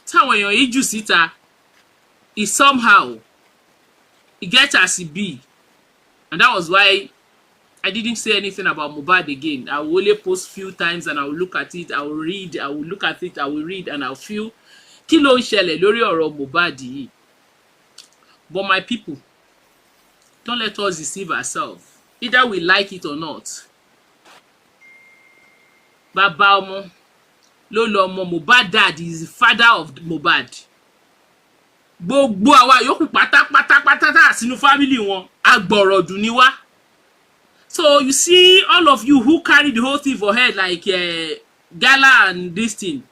táwọn èèyàn yìí jù síta is somehow it gets as it be, and that was why I didn't say anything about Mohbad again. I will only post few times and I will look at it, I will read, I will look at it, I will read, and I'll feel kí ló ń ṣẹlẹ̀ lórí ọ̀rọ̀ Mohbad yìí. But my people, don't let us deceive ourselves. Either we like it or not. Bàbá ọmọ ló lọ ọmọ Mohbad. Dad is the father of Mohbad. Gbogbo àwa yòókù pátápátá tá sínú family wọn agbọ̀rọ̀dù ni wá. So you see all of you who carry the whole thing for head like gala and this thing.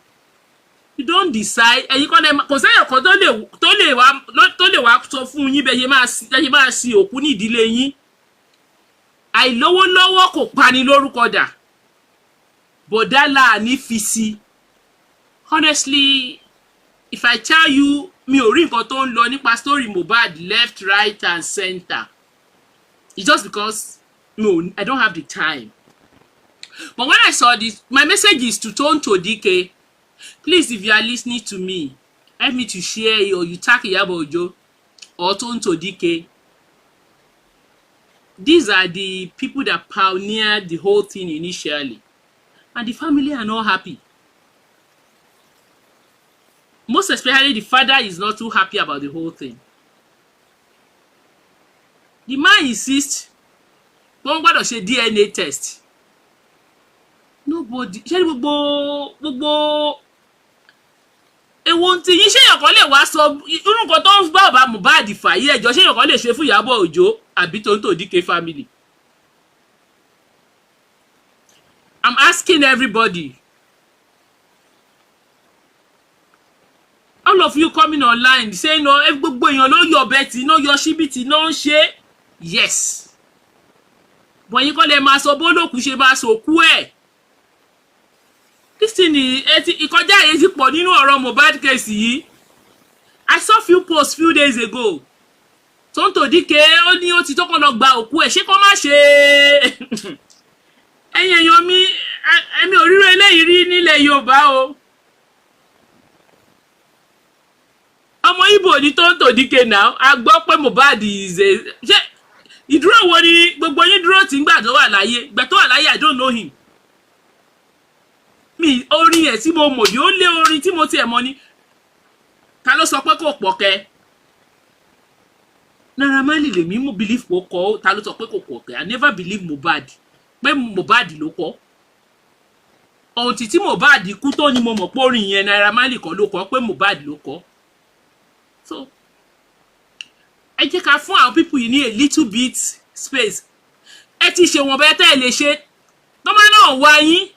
You don't decide. Ẹ̀yin kọ́ lẹ kò sẹ́yìn kan tó lè wá sọ fún yín bẹ́ẹ̀ ṣe máa sin òkú ní ìdílé yín. Àìlówólọ́wọ́ kò pani lórúkọ dà. Bọ̀dá láàní fi sí. Honestly, if I tell you mi ò rí nǹkan tó ń lọ nípa story Mohbad left, right and center. It's just because I don't have the time. But when I saw this, my message is to Tonto DK. Please, if you are listening to me, help me to share it, or you tag Iyabo Ojo or Tonto DK. These are the people that pioneered the whole thing initially. And the family are not happy. Most especially the father is not too happy about the whole thing. The man insists, wọ́n gbọ́dọ̀ ṣe DNA test. Nobody, ṣé gbogbo ewo tí yín ṣé èèyàn kan lè wá sọ irú nǹkan tó ń bá bàbá Mohbad fà yí ẹjọ́ ṣé èèyàn kan lè ṣe fún Ìyábọ̀ Òjó àbí Tonto DK family. I'm asking everybody. All of you coming online saying no, gbogbo èèyàn ló yọ bẹ́tì, no yọ ṣíbìtì, no ṣe. Yes. But yín kọ́ lè máa sọ bólókù ṣe máa sòkú ẹ̀. This thing ìkọjá yẹn ti pọ̀ nínú ọ̀rọ̀ Mohbad case yìí. I saw few posts few days ago. Tonto DK ó ní ó ti tó kàn lọ gba òkú ẹ̀, ṣé kó má ṣe. Ẹ̀yin èèyàn mi, èmi ò ríro eléyìí rí nílẹ̀ Yorùbá o. Ọmọ Ìgbò ní Tonto DK now, a gbọ́ pé Mohbad ṣé ìdúró wo ni gbogbo yín dúró tí ń gbà tó wà láyé? Gbà tó wà láyé, I don't know him. Mi orin ẹ̀ tí mo mọ̀ yóò lé orin tí mo tiẹ̀ mọ̀ ni. Ta ló sọ pé kò pọ̀ kẹ́? Naira Marley lèmi mú believe kò kọ́, ta ló sọ pé kò pọ̀ kẹ́? I never believe Mohbad. Pé Mohbad ló kọ́. Ohun tí Mohbad kú tó ni mo mọ̀ pé orin yẹn Naira Marley kọ́ ló kọ́, pé Mohbad ló kọ́. So ẹ jẹ́ ká fún àwọn people yìí ní a little bit space. Ẹ ti ṣe wọn bẹ́ẹ̀ tẹ́ lè ṣe. Tọ́mọ náà wá yín.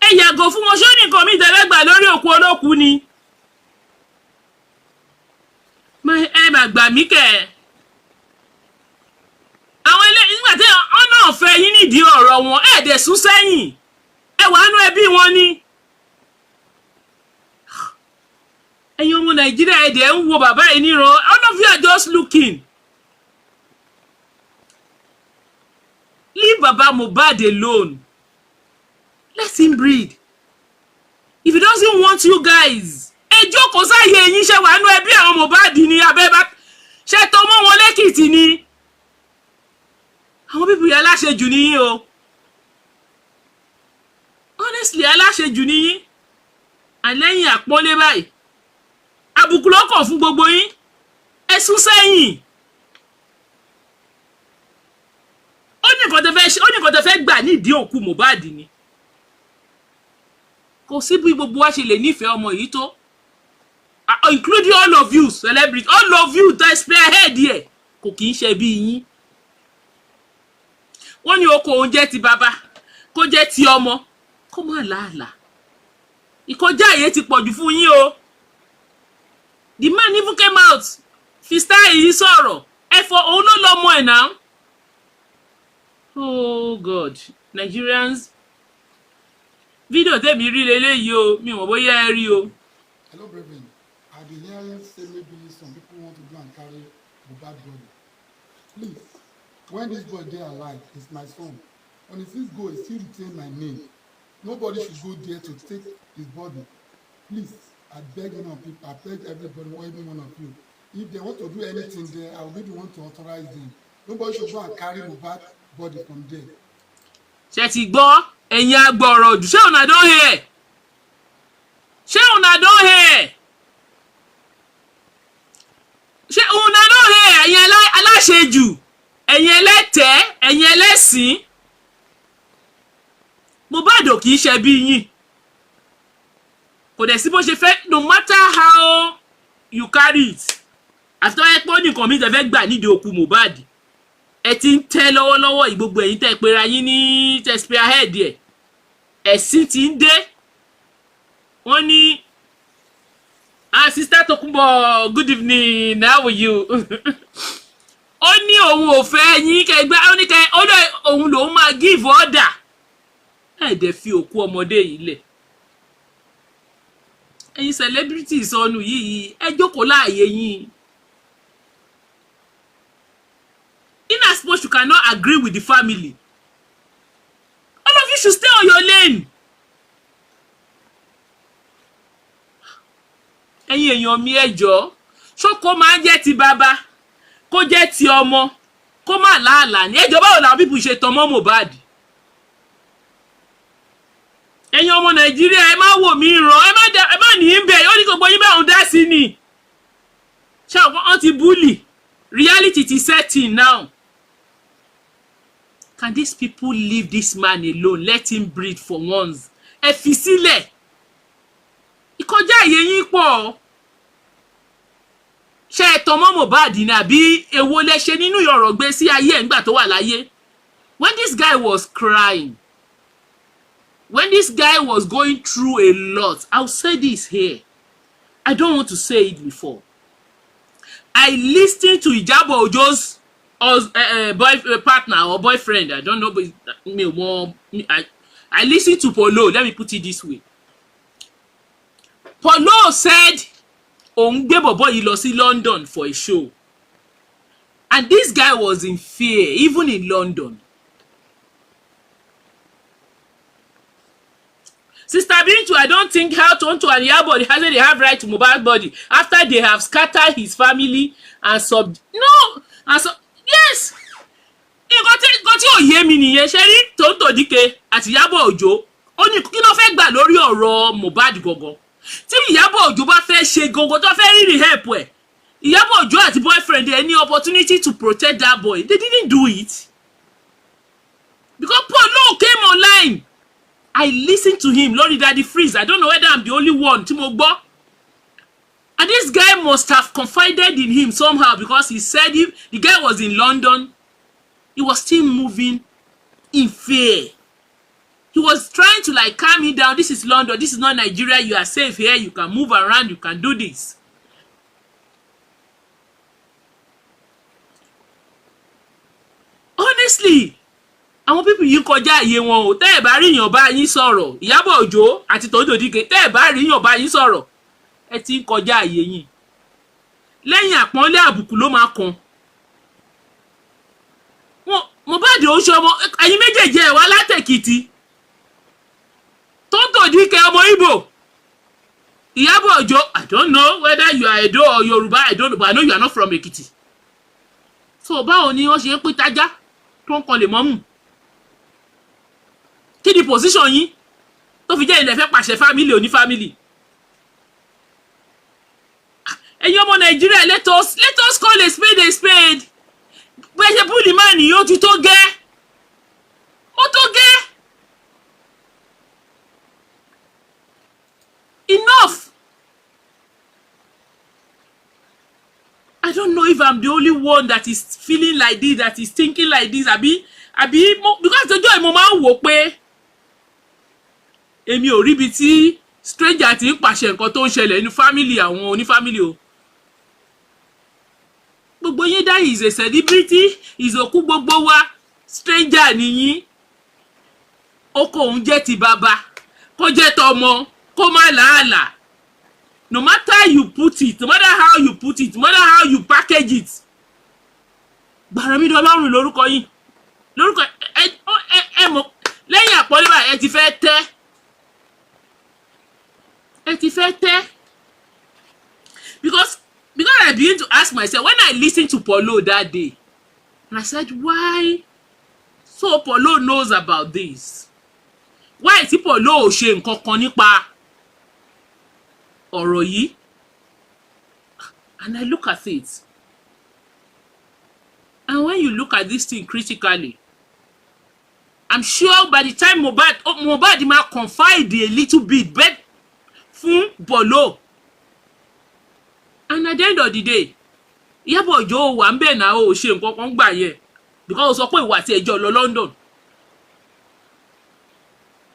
Ẹ yàgò fún wọn, ṣé ó ní nǹkan mi tẹ́lẹ̀ gbà lórí òkú olókùú ni. Ẹ mà gbà mí kẹ̀. Àwọn ilé nígbà tí wọ́n náà fẹ́ yín nídìí ọ̀rọ̀ wọn, ẹ dẹ̀ sún sẹ́yìn. Ẹ wà nú ẹbí wọn ni. Ẹ̀yin ọmọ Nàìjíríà ẹ dẹ̀ ń wo bàbá yìí níran. All of you are just looking. Leave Baba Mohbad alone. Let him breathe. If he doesn't want you guys, ẹ jókòó sáyé yín, ṣe wà nú ẹbí àwọn Mohbad ni abẹ́bá. Ṣé tó mọ́ wọn lẹ́kìtì ni? Àwọn people yẹn aláṣejù ni yín o. Honestly, aláṣejù ni yín. Àlẹ́yìn àpọ́nlé báyìí. Àbùkù ló kàn fún gbogbo yín. Ẹ sún sẹ́yìn. Ó ní nǹkan tẹ́ fẹ́ gbà nídìí òkú Mohbad ni. Kò sí bí gbogbo wa ṣe lè nífẹ̀ẹ́ ọmọ yìí tó. Including all of you celebrities, all of you that spearhead here. Kò kì í ṣe bí yín. Wọ́n ní oko òun jẹ́ ti bàbá, kó jẹ́ ti ọmọ, kó má làálàá. Ìkọjá àyè ti pọ̀jù fún yín o. The man even came out. Fista yìí sọ̀rọ̀. Ẹ̀fọ́ òun ló lọ́mọ ẹ̀ náà. Oh God, Nigerians. Video tẹ́mi rí leléyìí o, mi mọ̀ bóyá ẹ rí o. Hello, brethren. I've been hearing say maybe some people want to go and carry Mohbad body. Please, when this boy dey alive, he's my son. On his first go, he still retain my name. Nobody should go there to take his body. Please, I beg one of people, I beg everybody, or even one of you, if they want to do anything there, I will be the one to authorize them. Nobody should go and carry Mohbad body from there. Ṣé ti gbọ́ ẹ̀yin agbọ̀rọ̀ jù ṣé una don hear ṣé una don hear ṣé una don hear ẹ̀yin aláṣejù ẹ̀yin ẹlẹ́tẹ̀ẹ́ ẹ̀yin ẹlẹ́sìn Mohbad ò kì í ṣe bí yín kò dẹ̀ sí bó ṣe fẹ́ no matter how you carry it àti tó yẹ pé ó ní nǹkan mi tẹ́ fẹ́ gbà nídìí òkú Mohbad ẹ ti ń tẹ́ lọ́wọ́lọ́wọ́ gbogbo ẹ̀yin tẹ́ pera yín ní tẹ́ spearhead ẹ̀ ẹ̀sìn ti ń dé wọ́n ní sister Tokunbo good evening how are you ó ní òun ò fẹ́ yín kẹgbẹ́ ó ní kẹ ó dẹ̀ òun lòun máa give order ẹ̀ dẹ̀ fi òkú ọmọdé yìí lẹ̀ ẹ̀yin celebrity sọnù yìí ẹ jókòó láàyè yín. In as much you cannot agree with the family, all of you should stay on your lane. Ẹ̀yin èèyàn mi ẹ jọ̀ọ́ ṣókó máa ń jẹ́ ti bàbá kó jẹ́ ti ọmọ kó má làálàá ní ẹjọ́ báwo làwọn pípù ṣe tàn mọ́ Mohbad. Ẹ̀yin ọmọ Nàìjíríà ẹ má wò mí ràn ẹ má ní í bẹ̀ ó ní gbogbo yín bá òun dá sí ni. Ṣé wọ́n ti bully reality ti setting now. Can these people leave this man alone? Let him breathe for once. Ẹ fi sílẹ̀. Ìkọjá àyè yín pọ̀. Ṣé ẹ tàn mọ́ Mohbad ni àbí èwo lẹ ṣe nínú ọ̀rọ̀ gbé sí ayé ẹ̀ ńgbà tó wà láyé? When this guy was crying, when this guy was going through a lot, I'll say this here. I don't want to say it before. I listened to Ijabo Ojo's partner or boyfriend, I don't know, but I listened to Polo. Let me put it this way. Polo said òun gbé bọ̀bọ́ yìí lọ sí London for a show, and this guy was in fear even in London. Sister Bintu, I don't think how Tonto and Iyabo they have right to Mohbad body after they have scattered his family and yes. Nǹkan tí ò yé mi nìyẹn ṣe rí Tonto Dike àti Iyabo Ojo ó ní kí ló fẹ́ gbà lórí ọ̀rọ̀ Mohbad gogo. Tí Iyabo Ojo bá fẹ́ ṣe gogo tó fẹ́ rí help ẹ̀, Iyabo Ojo àti boyfriend any opportunity to protect that boy, they didn't do it because Polo came online. I listened to him lórí Daddy Freeze. I don't know whether I'm the only one tí mo gbọ́. And this guy must have confided in him somehow because he said if the guy was in London, he was still moving in fear. He was trying to like calm me down. This is London. This is not Nigeria. You are safe here. You can move around. You can do this. Honestly, àwọn people yìí kọjá àyè wọn o. Tẹ́ ẹ bá rí yàn bá yín sọ̀rọ̀, Iyabo Ojo àti Tonto Dike, tẹ́ ẹ bá rí yàn bá yín sọ̀rọ̀, ẹ ti ń kọjá àyè yín. Lẹ́yìn àpọ́nlé àbùkù ló máa kan. Mohbad ó ṣe ọmọ ẹ̀yin méjèèjì ẹ̀ wá látẹ̀kìtì. Tonto Dike ọmọ Igbo. Iyabo Ojo, I don't know whether you are Edo or Yoruba, I don't know, but I know you are not from Ekiti. So báwo ni wọ́n ṣe ń pín tájá tó ń kọlẹ̀ mọ́mù? Kí ni position yín tó fi jẹ́ ilẹ̀ fẹ́ pàṣẹ family oní family? Ẹ̀yin ọmọ Nàìjíríà, let us call a spade a spade. Bẹ́ẹ̀ ṣe bully man yìí ó ti tó gẹ́. Ó tó gẹ́. Enough. I don't know if I'm the only one that is feeling like this, that is thinking like this. Àbí because ọjọ́ ìmọ̀ máa ń wò pé èmi ò rí bí tí stranger ti ń pàṣẹ nǹkan tó ń ṣẹlẹ̀ nínú family àwọn onífamily o. Gbogbo yín dá is a celebrity, is òkú gbogbo wa, stranger nìyí. Oko òun jẹ́ ti bàbá, kó jẹ́ tọmọ, kó má làálàá. No matter you put it, no matter how you put it, no matter how you package it. Gbàràmídọ́ Ọlọ́run lórúkọ yín. Lórúkọ ẹ mọ̀ lẹ́yìn àpọ́nlé báyìí ẹ ti fẹ́ tẹ́. because I began to ask myself when I listened to Paulo that day, and I said, why? So Paulo knows about this. Why tí Paulo ò ṣe nǹkan kan nípa ọ̀rọ̀ yìí? And I look at it. And when you look at this thing critically, I'm sure by the time Mohbad might confide a little bit, but fún Paulo. And at the end of the day, Iyabo Ojo wà ńbẹ̀ náà ó ṣe nǹkan kan gbà yẹn because ó sọ pé ìwà tí ẹjọ́ lọ London.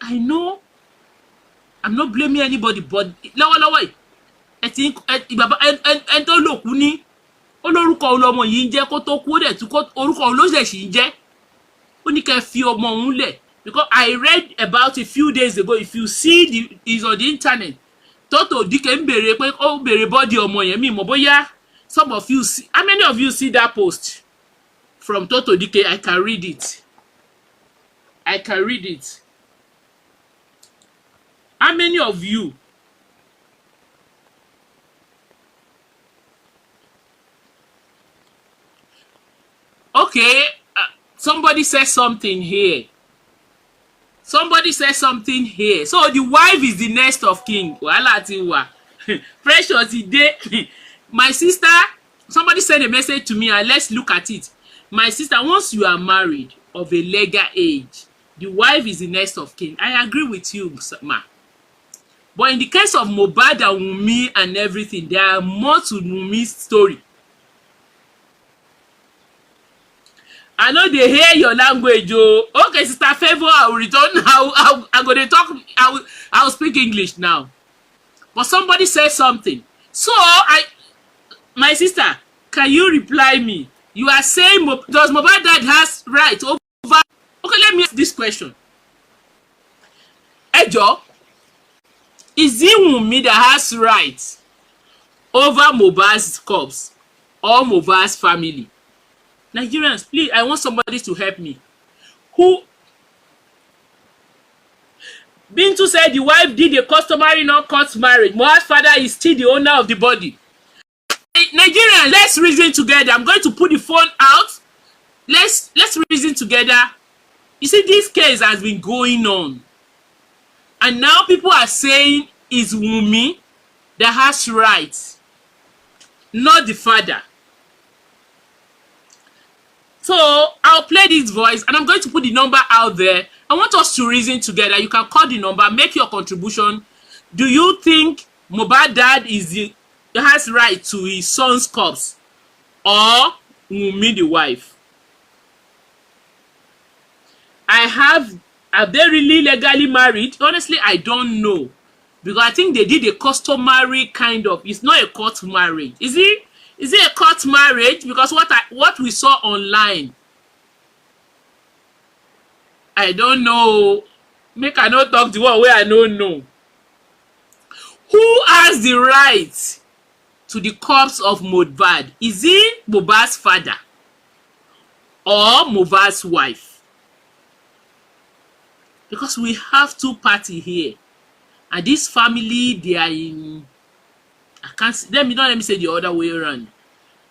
I know I'm not blaming anybody, but lọ́wọ́lọ́wọ́ yìí ẹni tó lòkú ní olórúkọ ọlọmọ yìí ń jẹ́ kó tó kú ó dẹ̀ tún orúkọ olóṣèṣì ń jẹ́ ó ní kẹ́ fi ọmọ òun lẹ̀ because I read about a few days ago, if you see is on the internet, Toto Dike ń béèrè pé ó béèrè bọ́dì ọmọ yẹn mi mọ̀ bóyá some of you see, how many of you see that post from Toto Dike? I can read it. How many of you? Okay, somebody says something here. So the wife is the next of king. Wàhálà ti wà. Pressure today. My sister, somebody sent a message to me, and let's look at it. My sister, once you are married of a legal age, the wife is the next of kin. I agree with you, ma. But in the case of Mohbad and Wunmi and everything, there are more to Wunmi's story. I know they hear your language, oh. Okay, Sister Favor, I will return. I'm going to talk. I will speak English now. But somebody said something. So my sister, can you reply me? You are saying, does Mohbad dad has right over? Okay, let me ask this question. Ejo, is it Wunmi that has right over Mohbad's corpse or Mohbad's family? Nigerians, please, I want somebody to help me. Who? Bintu said the wife did a customary non-court marriage. Mohbad's father is still the owner of the body. Nigerian, let's reason together. I'm going to put the phone out. Let's reason together. You see, this case has been going on, and now people are saying it's Wunmi that has rights, not the father. So I'll play this voice, and I'm going to put the number out there. I want us to reason together. You can call the number, make your contribution. Do you think Mohbad dad has right to his son's corpse, or Wunmi the wife? Have they really legally married? Honestly, I don't know, because I think they did a customary kind of. It's not a court marriage. Is it a court marriage? Because what we saw online, I don't know. Make I not talk the one where I don't know. Who has the right to the corpse of Mohbad? Is it Mohbad's father or Mohbad's wife? Because we have two parties here, and this family, they are in. I can't. Let me say the other way around.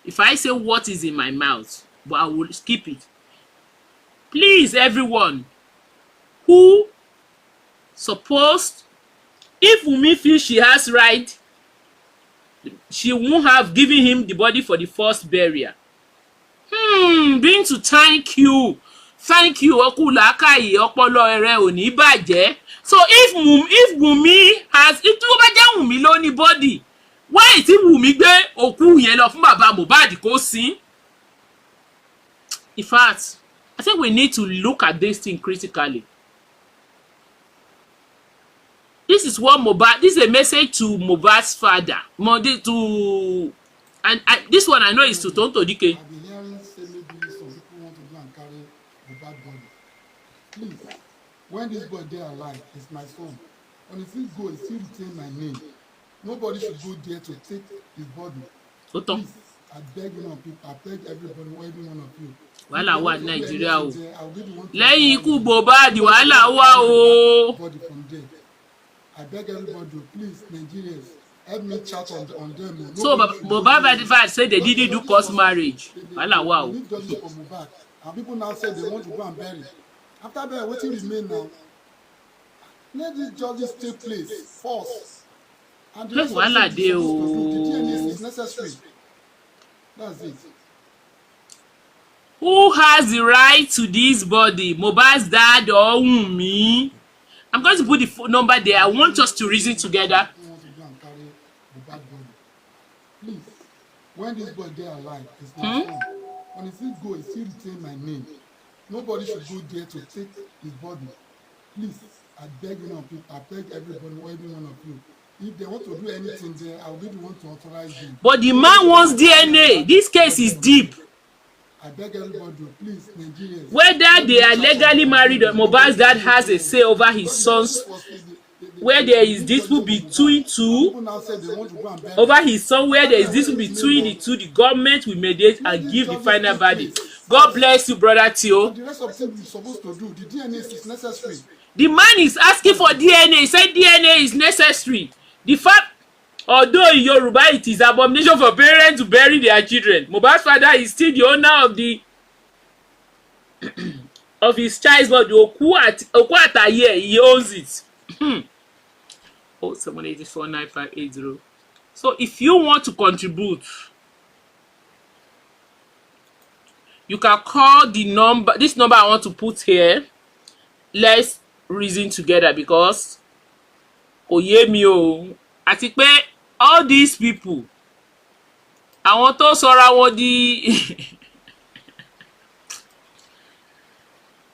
If I say what is in my mouth, but I will skip it. Please, everyone, who supposed, if Wunmi feels she has right, she won't have given him the body for the first burial. Being to thank you, Okulakayi ọpọlọ ere ò ní bàjẹ́. So if Wunmi has, if tó bá jẹ́ Wunmi ló ní body, why tí Wunmi gbé òkú yẹn lọ fún bàbá Mohbad kó sin? In fact, I think we need to look at this thing critically. This is what Mohbad. This is a message to Mohbad's father. This one I know is to Tonto Dike. I've been hearing say maybe some people want to go and carry Mohbad body. Please, when this boy dey alive, it's my son. When he still go, he still retain my name. Nobody should go there to take his body. Please, I beg you know, people, I beg everybody, every one of you. Wàhálà wà Nàìjíríà o. Lẹ́yìn ikú Mohbad wàhálà wà o. Body from there. I beg everybody, please, Nigerians, help me chat on them. So Nobody should go Mohbad there. verified say they Because didn't do court marriage. Wala they wow. need justice for Mohbad. And people now say they want to go and bury. After bury, wetin remain now? Let this justice take place first. And the rest of Wala things they're dey supposed to do, the DNA o. is necessary. That's it. Who has the right to this body? Mohbad's dad or Wunmi? I'm going to put the phone number there. I want us to reason together. People want to go and carry Mohbad body. Please, when this boy dey alive, it's my son. When he still go, he still retain my name. Nobody should go there to take his body. Please, I beg you now, people, I beg everybody, every one of you. If they want to do anything there, I will be the one to authorize them. But the man wants DNA. This case is deep. I beg everybody, please, Nigerians. Whether they are legally married or Mohbad's dad has a say over his son's, where there is dispute between two, over his son, where there is dispute between the two, the government will mediate and give the final verdict. God bless you, brother Theo. The rest of things we're supposed to do, the DNA is necessary. The man is asking for DNA. He said DNA is necessary. The fact, although in Yoruba it is abomination for parents to bury their children, Mohbad's father is still the owner of the of his child's body. Oku Ataye, he owns it. 0784958. So if you want to contribute, you can call the number. This number I want to put here. Let's reason together because kò yé mi o. Àti pé all these people, àwọn tó sọra wọn di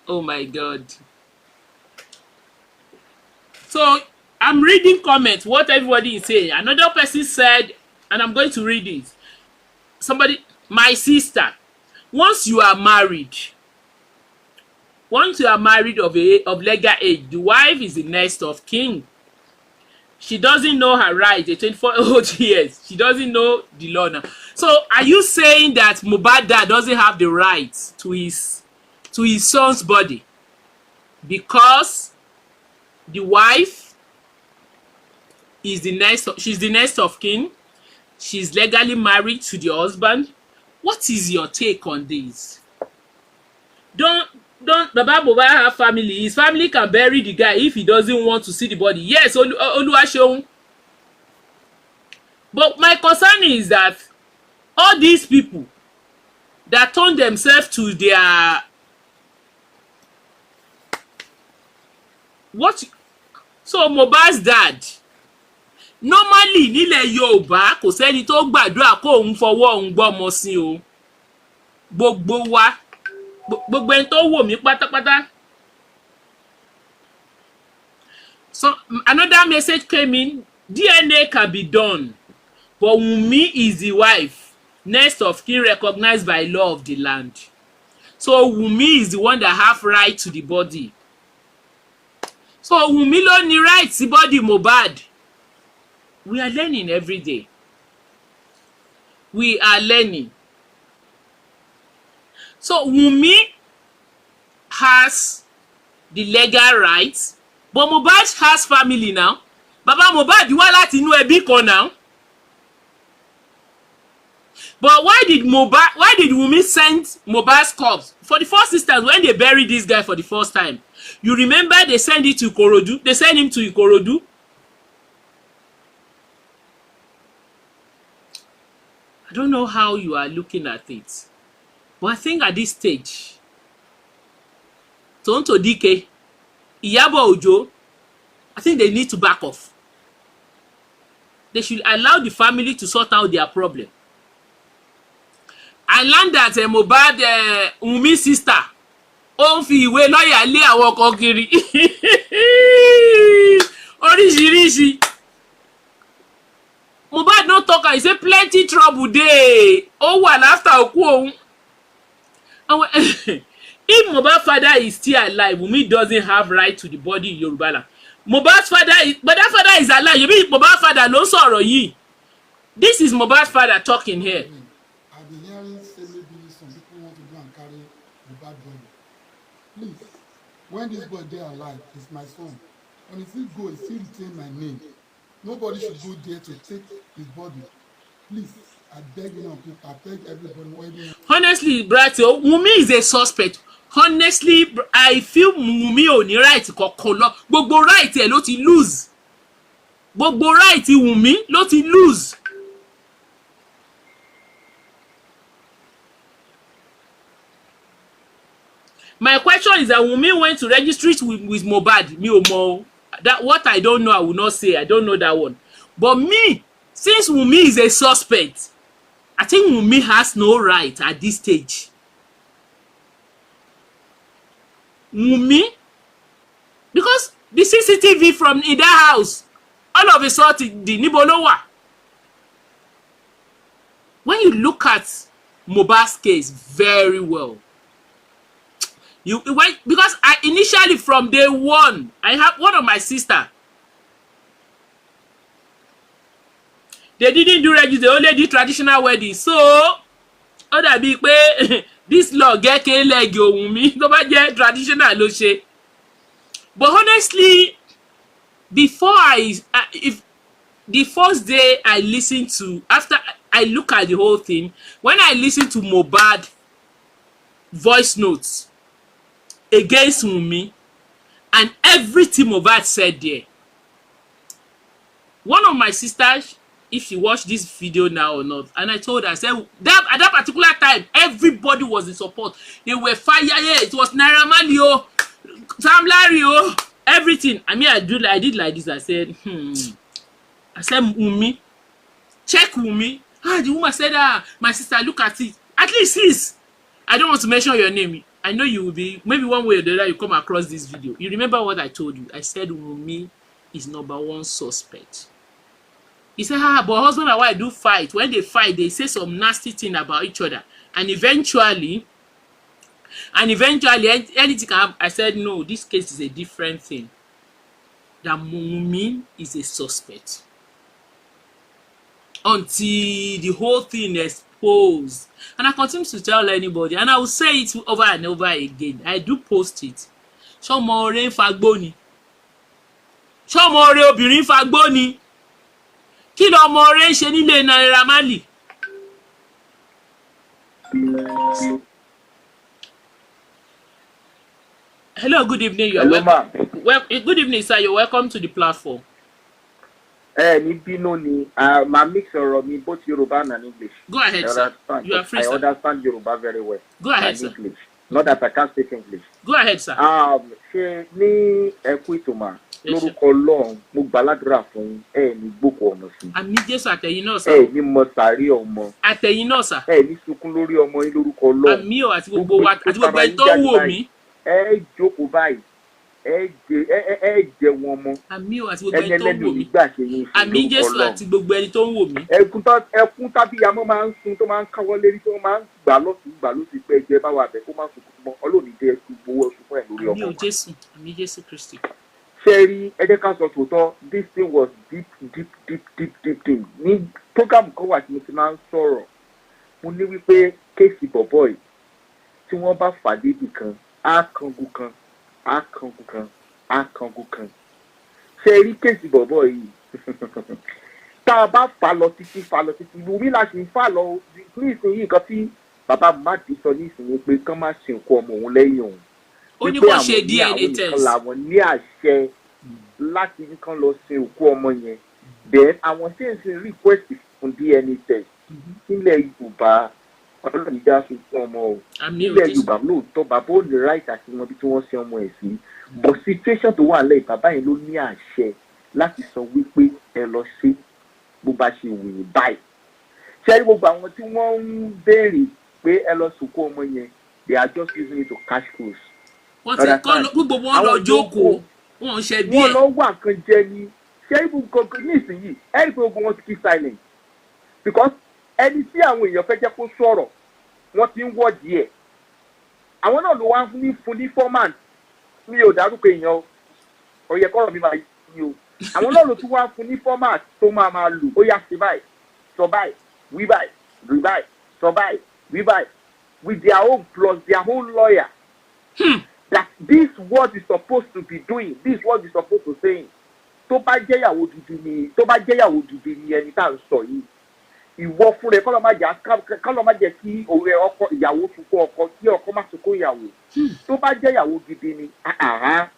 oh my God. So I'm reading comments, what everybody is saying. Another person said, and I'm going to read it. Somebody, my sister, once you are married of legal age, the wife is the next of kin. She doesn't know her rights. A 24-year-old years. She doesn't know the law now. So are you saying that Mohbad dad doesn't have the right to his son's body because the wife is she's the next of kin? She's legally married to the husband. What is your take on this? Don't Baba Mohbad have family. His family can bury the guy if he doesn't want to see the body. Yes, Oluwaseun. But my concern is that all these people that turn themselves to their so Mohbad's dad, normally nílẹ̀ Yorùbá kò sẹ́ni tó gbàdúrà kó òun fọwọ́ òun gbọ́mọ sí o. Gbogbo wa, gbogbo ẹni tó wò mí pátápátá. So another message came in. DNA can be done, but Wunmi is the wife, next of kin recognized by law of the land. So Wunmi is the one that have right to the body. So Wunmi ló ní right sí body Mohbad. We are learning every day. We are learning. So Wunmi has the legal rights, but Mohbad has family now. Baba Mohbad wá láti inú ẹbí kan now. But why did Wunmi send Mohbad's corpse? For the first instance, when they buried this guy for the first time, you remember they sent it to Ikorodu? They sent him to Ikorodu. I don't know how you are looking at it, but I think at this stage, Tonto Dike, Iyabo Ojo, I think they need to back off. They should allow the family to sort out their problem. I learned that Mohbad, Wunmi's sister, ó ń fi ìwé lọ́ọ̀yà lé àwọn kan kiri. Oríṣiríṣi. Mohbad no talk, he say plenty trouble dey. Ó wà after òkú òun. If Mohbad's father is still alive, Wunmi doesn't have right to the body in Yoruba land. Mohbad's father is alive. You mean Mohbad's father ló ń sọ̀rọ̀ yìí? This is Mohbad's father talking here. I've been hearing say maybe some people want to go and carry Mohbad body. Please, when this boy dey alive, it's my son. When he still go, he still retain my name. Nobody should go there to take his body. Please, I beg you now, people. I beg everybody. Anyone. Honestly, Brato, Wunmi is a suspect. Honestly, I feel Wunmi ò ní right kankan lọ. Gbogbo right ẹ̀ ló ti lose. Gbogbo right Wunmi ló ti lose. My question is that Wunmi went to registry with Mohbad. Mi ò mọ̀. That what I don't know, I will not say. I don't know that one. But me, since Wunmi is a suspect, I think Wunmi has no right at this stage. Wunmi, because the CCTV from in that house, all of a sudden, the níbo ló wà. When you look at Mohbad's case very well, because I initially from day one, I have one of my sister. They didn't do registry, they only did traditional wedding. So, ó dàbí pé this law get a leg Wunmi tó bá jẹ́ traditional ló ṣe. But honestly, before if the first day I listened to, after I look at the whole thing, when I listen to Mohbad voice notes against Wunmi and everything Mohbad said there, one of my sisters, if she watched this video now or not, and I told her, I said that at that particular time everybody was in support. They were fire, yeah, it was Naira Marley, oh, Sam Larry, oh, everything. I mean, I did like this. I said Wunmi, check Wunmi. The woman said, my sister, look at it. At least sis, I don't want to mention your name. I know you will be, maybe one way or the other you come across this video. You remember what I told you? I said Wunmi is #1 suspect. He said, but husband and wife do fight. When they fight, they say some nasty thing about each other. And eventually, anything can happen. I said, no, this case is a different thing. That Wunmi is a suspect. Until the whole thing exposed. And I continue to tell anybody, and I will say it over and over again. I do post it. Ṣọmọ ọ̀rẹ́ ń fagbó ni. Ṣọmọ ọ̀rẹ́ obìnrin ń fagbó ni. Kí lọmọ ọ̀rẹ́ ń ṣe nílé Naira Marley? Hello, good evening. You are welcome. Good evening, sir. You're welcome to the platform. Ní bínú ni, my mix ọ̀rọ̀ mi both Yoruba and English. Go ahead, sir. You are free, sir. I understand Yoruba very well. Go ahead, sir. English. Not that I can't speak English. Go ahead, sir. Ṣé ní ẹkú ìtòmà lórúkọ Ọlọ́run mo gbàládùra fún ní gbòkó ọmọ sí. Àmín Jésù àtẹ̀yìn náà, sir. Ní mọ sàárè ọmọ. Àtẹ̀yìn náà, sir. Ní sunkún lórí ọmọ yín lórúkọ Ọlọ́run. Àmín o, àti gbogbo wa, àti gbogbo ẹni tó ń wò mí. Jókòó báyìí. Jẹ wọn mọ. Àmín o, àti gbogbo ẹni tó ń wò mí. Àmín Jésù àti gbogbo ẹni tó ń wò mí. Ẹkún tábíyamọ máa ń sun tó máa ń káwọ́ lérí tó máa ń gbà lọ́sùn pé ẹjẹ bá wà bẹ́ẹ̀ kó má sunkún mọ́ Ọlọ́run ní jẹ́ gbowó ẹ̀sùn fún ẹ̀ lórí ọmọ. Àmín o Jésù, àmín Jésù Kristi. Ṣé rí ẹ jẹ́ ká sọ tòótọ́, this thing was deep thing. Ní program kan wà tí mo ti máa ń sọ̀rọ̀, mo ní wípé kéèsì bọ̀bọ̀ yìí tí wọ́n bá fàdé ibì kan á kangun kan. Ṣé rí kéèsì bọ̀bọ̀ yìí tá a bá fà lọ títí Wunmi la ṣì ń fà lọ ní ìsinyìí nǹkan tí bàbá Mohbad sọ ní ìsinyìí pé kán má ṣe nǹkan ọmọ òun lẹ́yìn òun. Ó ní kó ṣe DNA test. Làwọn ní àṣẹ láti kán lọ sin òkú ọmọ yẹn. Then àwọn tí ń sin request fún DNA test nílẹ̀ Yorùbá Ọlọ́run ìjà sùn fún ọmọ o. Nílẹ̀ Yorùbá lóòótọ́ bàbá ò ní right àti wọn bí tí wọ́n sin ọmọ ẹ̀ sí. But situation tó wà lẹ́yìn bàbá yẹn ló ní àṣẹ láti sọ wípé ẹ lọ sí bó bá ṣe wù yín báyìí. Ṣé rí gbogbo àwọn tí wọ́n ń béèrè pé ẹ lọ sùnkú ọmọ yẹn, they are just using it to cash cruise. Wọ́n ti kọ́ gbogbo wọn lọ jókòó, wọ́n ṣe bí ẹ̀. Wọ́n lọ wà kan jẹ ni. Ṣé rí gbogbo ní ìsinyìí, ẹ rí pé gbogbo wọn ti keep silent. Because ẹni tí àwọn èèyàn fẹ́ jẹ́ kó sọ̀rọ̀, wọ́n ti ń wọ́ọ̀dì ẹ̀. Àwọn náà ló wá fún ní format. Mi ò dárúkọ èèyàn ó yẹ kọ́rọ̀ mi máa yí o. Àwọn náà ló tún wá fún ní format tó máa lò. Ó yá sí báyìí, sọ báyìí, wí báyìí, rí báyìí, sọ báyìí, wí báyìí. With their own plus their own lawyer. That this what is supposed to be doing, this what is supposed to say. tó bá jẹ́ ìyàwó gidi ni ẹni tá à ń sọ yìí ìwọ fún rẹ kọ́lọ́ má jẹ́ kí òwe ọkọ ìyàwó sunkún ọkọ kí ọkọ má sunkún ìyàwó tó bá jẹ́ ìyàwó gidi ni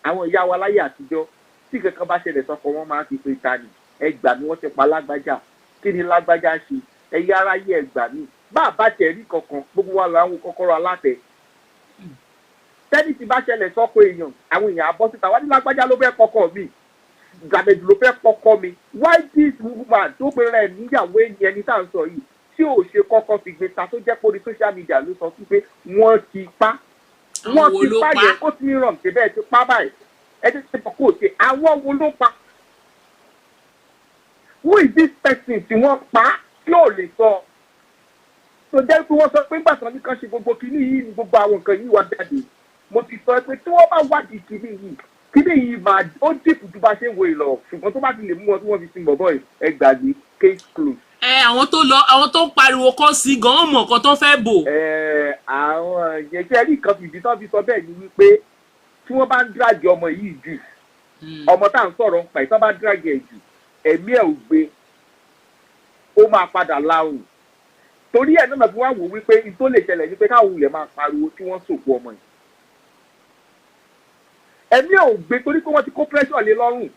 àwọn ìyá wa láyé àtijọ́ tí kankan bá ṣẹlẹ̀ sọ́kọ wọn máa ń fi pé ta ni ẹgbà ni wọ́n ti pa lágbájá kí ni lágbájá ṣe ẹ̀yà aráyé ẹgbà mi bá a bá tẹ̀ rí kankan gbogbo wa lọ àwọn kọ́kọ́rọ́ alátẹ tẹ́lí ti bá ṣẹlẹ̀ sọ́kọ èèyàn àwọn èèyàn abọ́ síta wá ní lágbájá ló fẹ́ kọ́kọ́ mi gàmẹ̀dù ló fẹ́ kọ́kọ́ mi why this woman tó pe rẹ̀ níyàwó ẹni tá à ń sọ yìí tí ò ṣe kọ́kọ́ fi gbé ta tó jẹ́ pé orí social media ló sọ pé wọ́n ti pa yẹn ó ti ràn ṣe bẹ́ẹ̀ ti pa báyìí ẹni tí kò ṣe àwọn wo ló pa who is this person tí wọ́n pa tí ò lè sọ tó jẹ́ pé wọ́n sọ pé gbàtàn ní kan ṣe gbogbo kìíní yìí ni gbogbo àwọn nǹkan yìí wá jáde mo ti sọ pé tí wọ́n bá wádìí kìíní yìí máa ó dìpù tó bá ṣe wo ìlọ ṣùgbọ́n tó bá ti lè mú wọn tí wọ́n fi sin bọ̀bọ̀ ẹ gbàgbé case close. àwọn tó ń pariwo kọ́ sí gan-an mọ̀ nǹkan tó fẹ́ bò. àwọn yẹ̀jẹ̀ rí nǹkan fìdí tán fi sọ bẹ́ẹ̀ ni wípé tí wọ́n bá ń díràgì ọmọ yìí jù ọmọ tá à ń sọ̀rọ̀ ń pa ẹ̀ tán bá díràgì ẹ̀ jù ẹ̀mí ẹ̀ ò gbé ó máa padà láhùn torí ẹ̀ náà fi wá wò wípé ìtó lè ṣẹlẹ̀ ní pé káwọn ilẹ̀ máa pariwo tí wọ́n sòkú ọmọ yìí ẹ̀mí ẹ̀ ò gbé torí pé wọ́n ti kó pressure lé lọ́rùn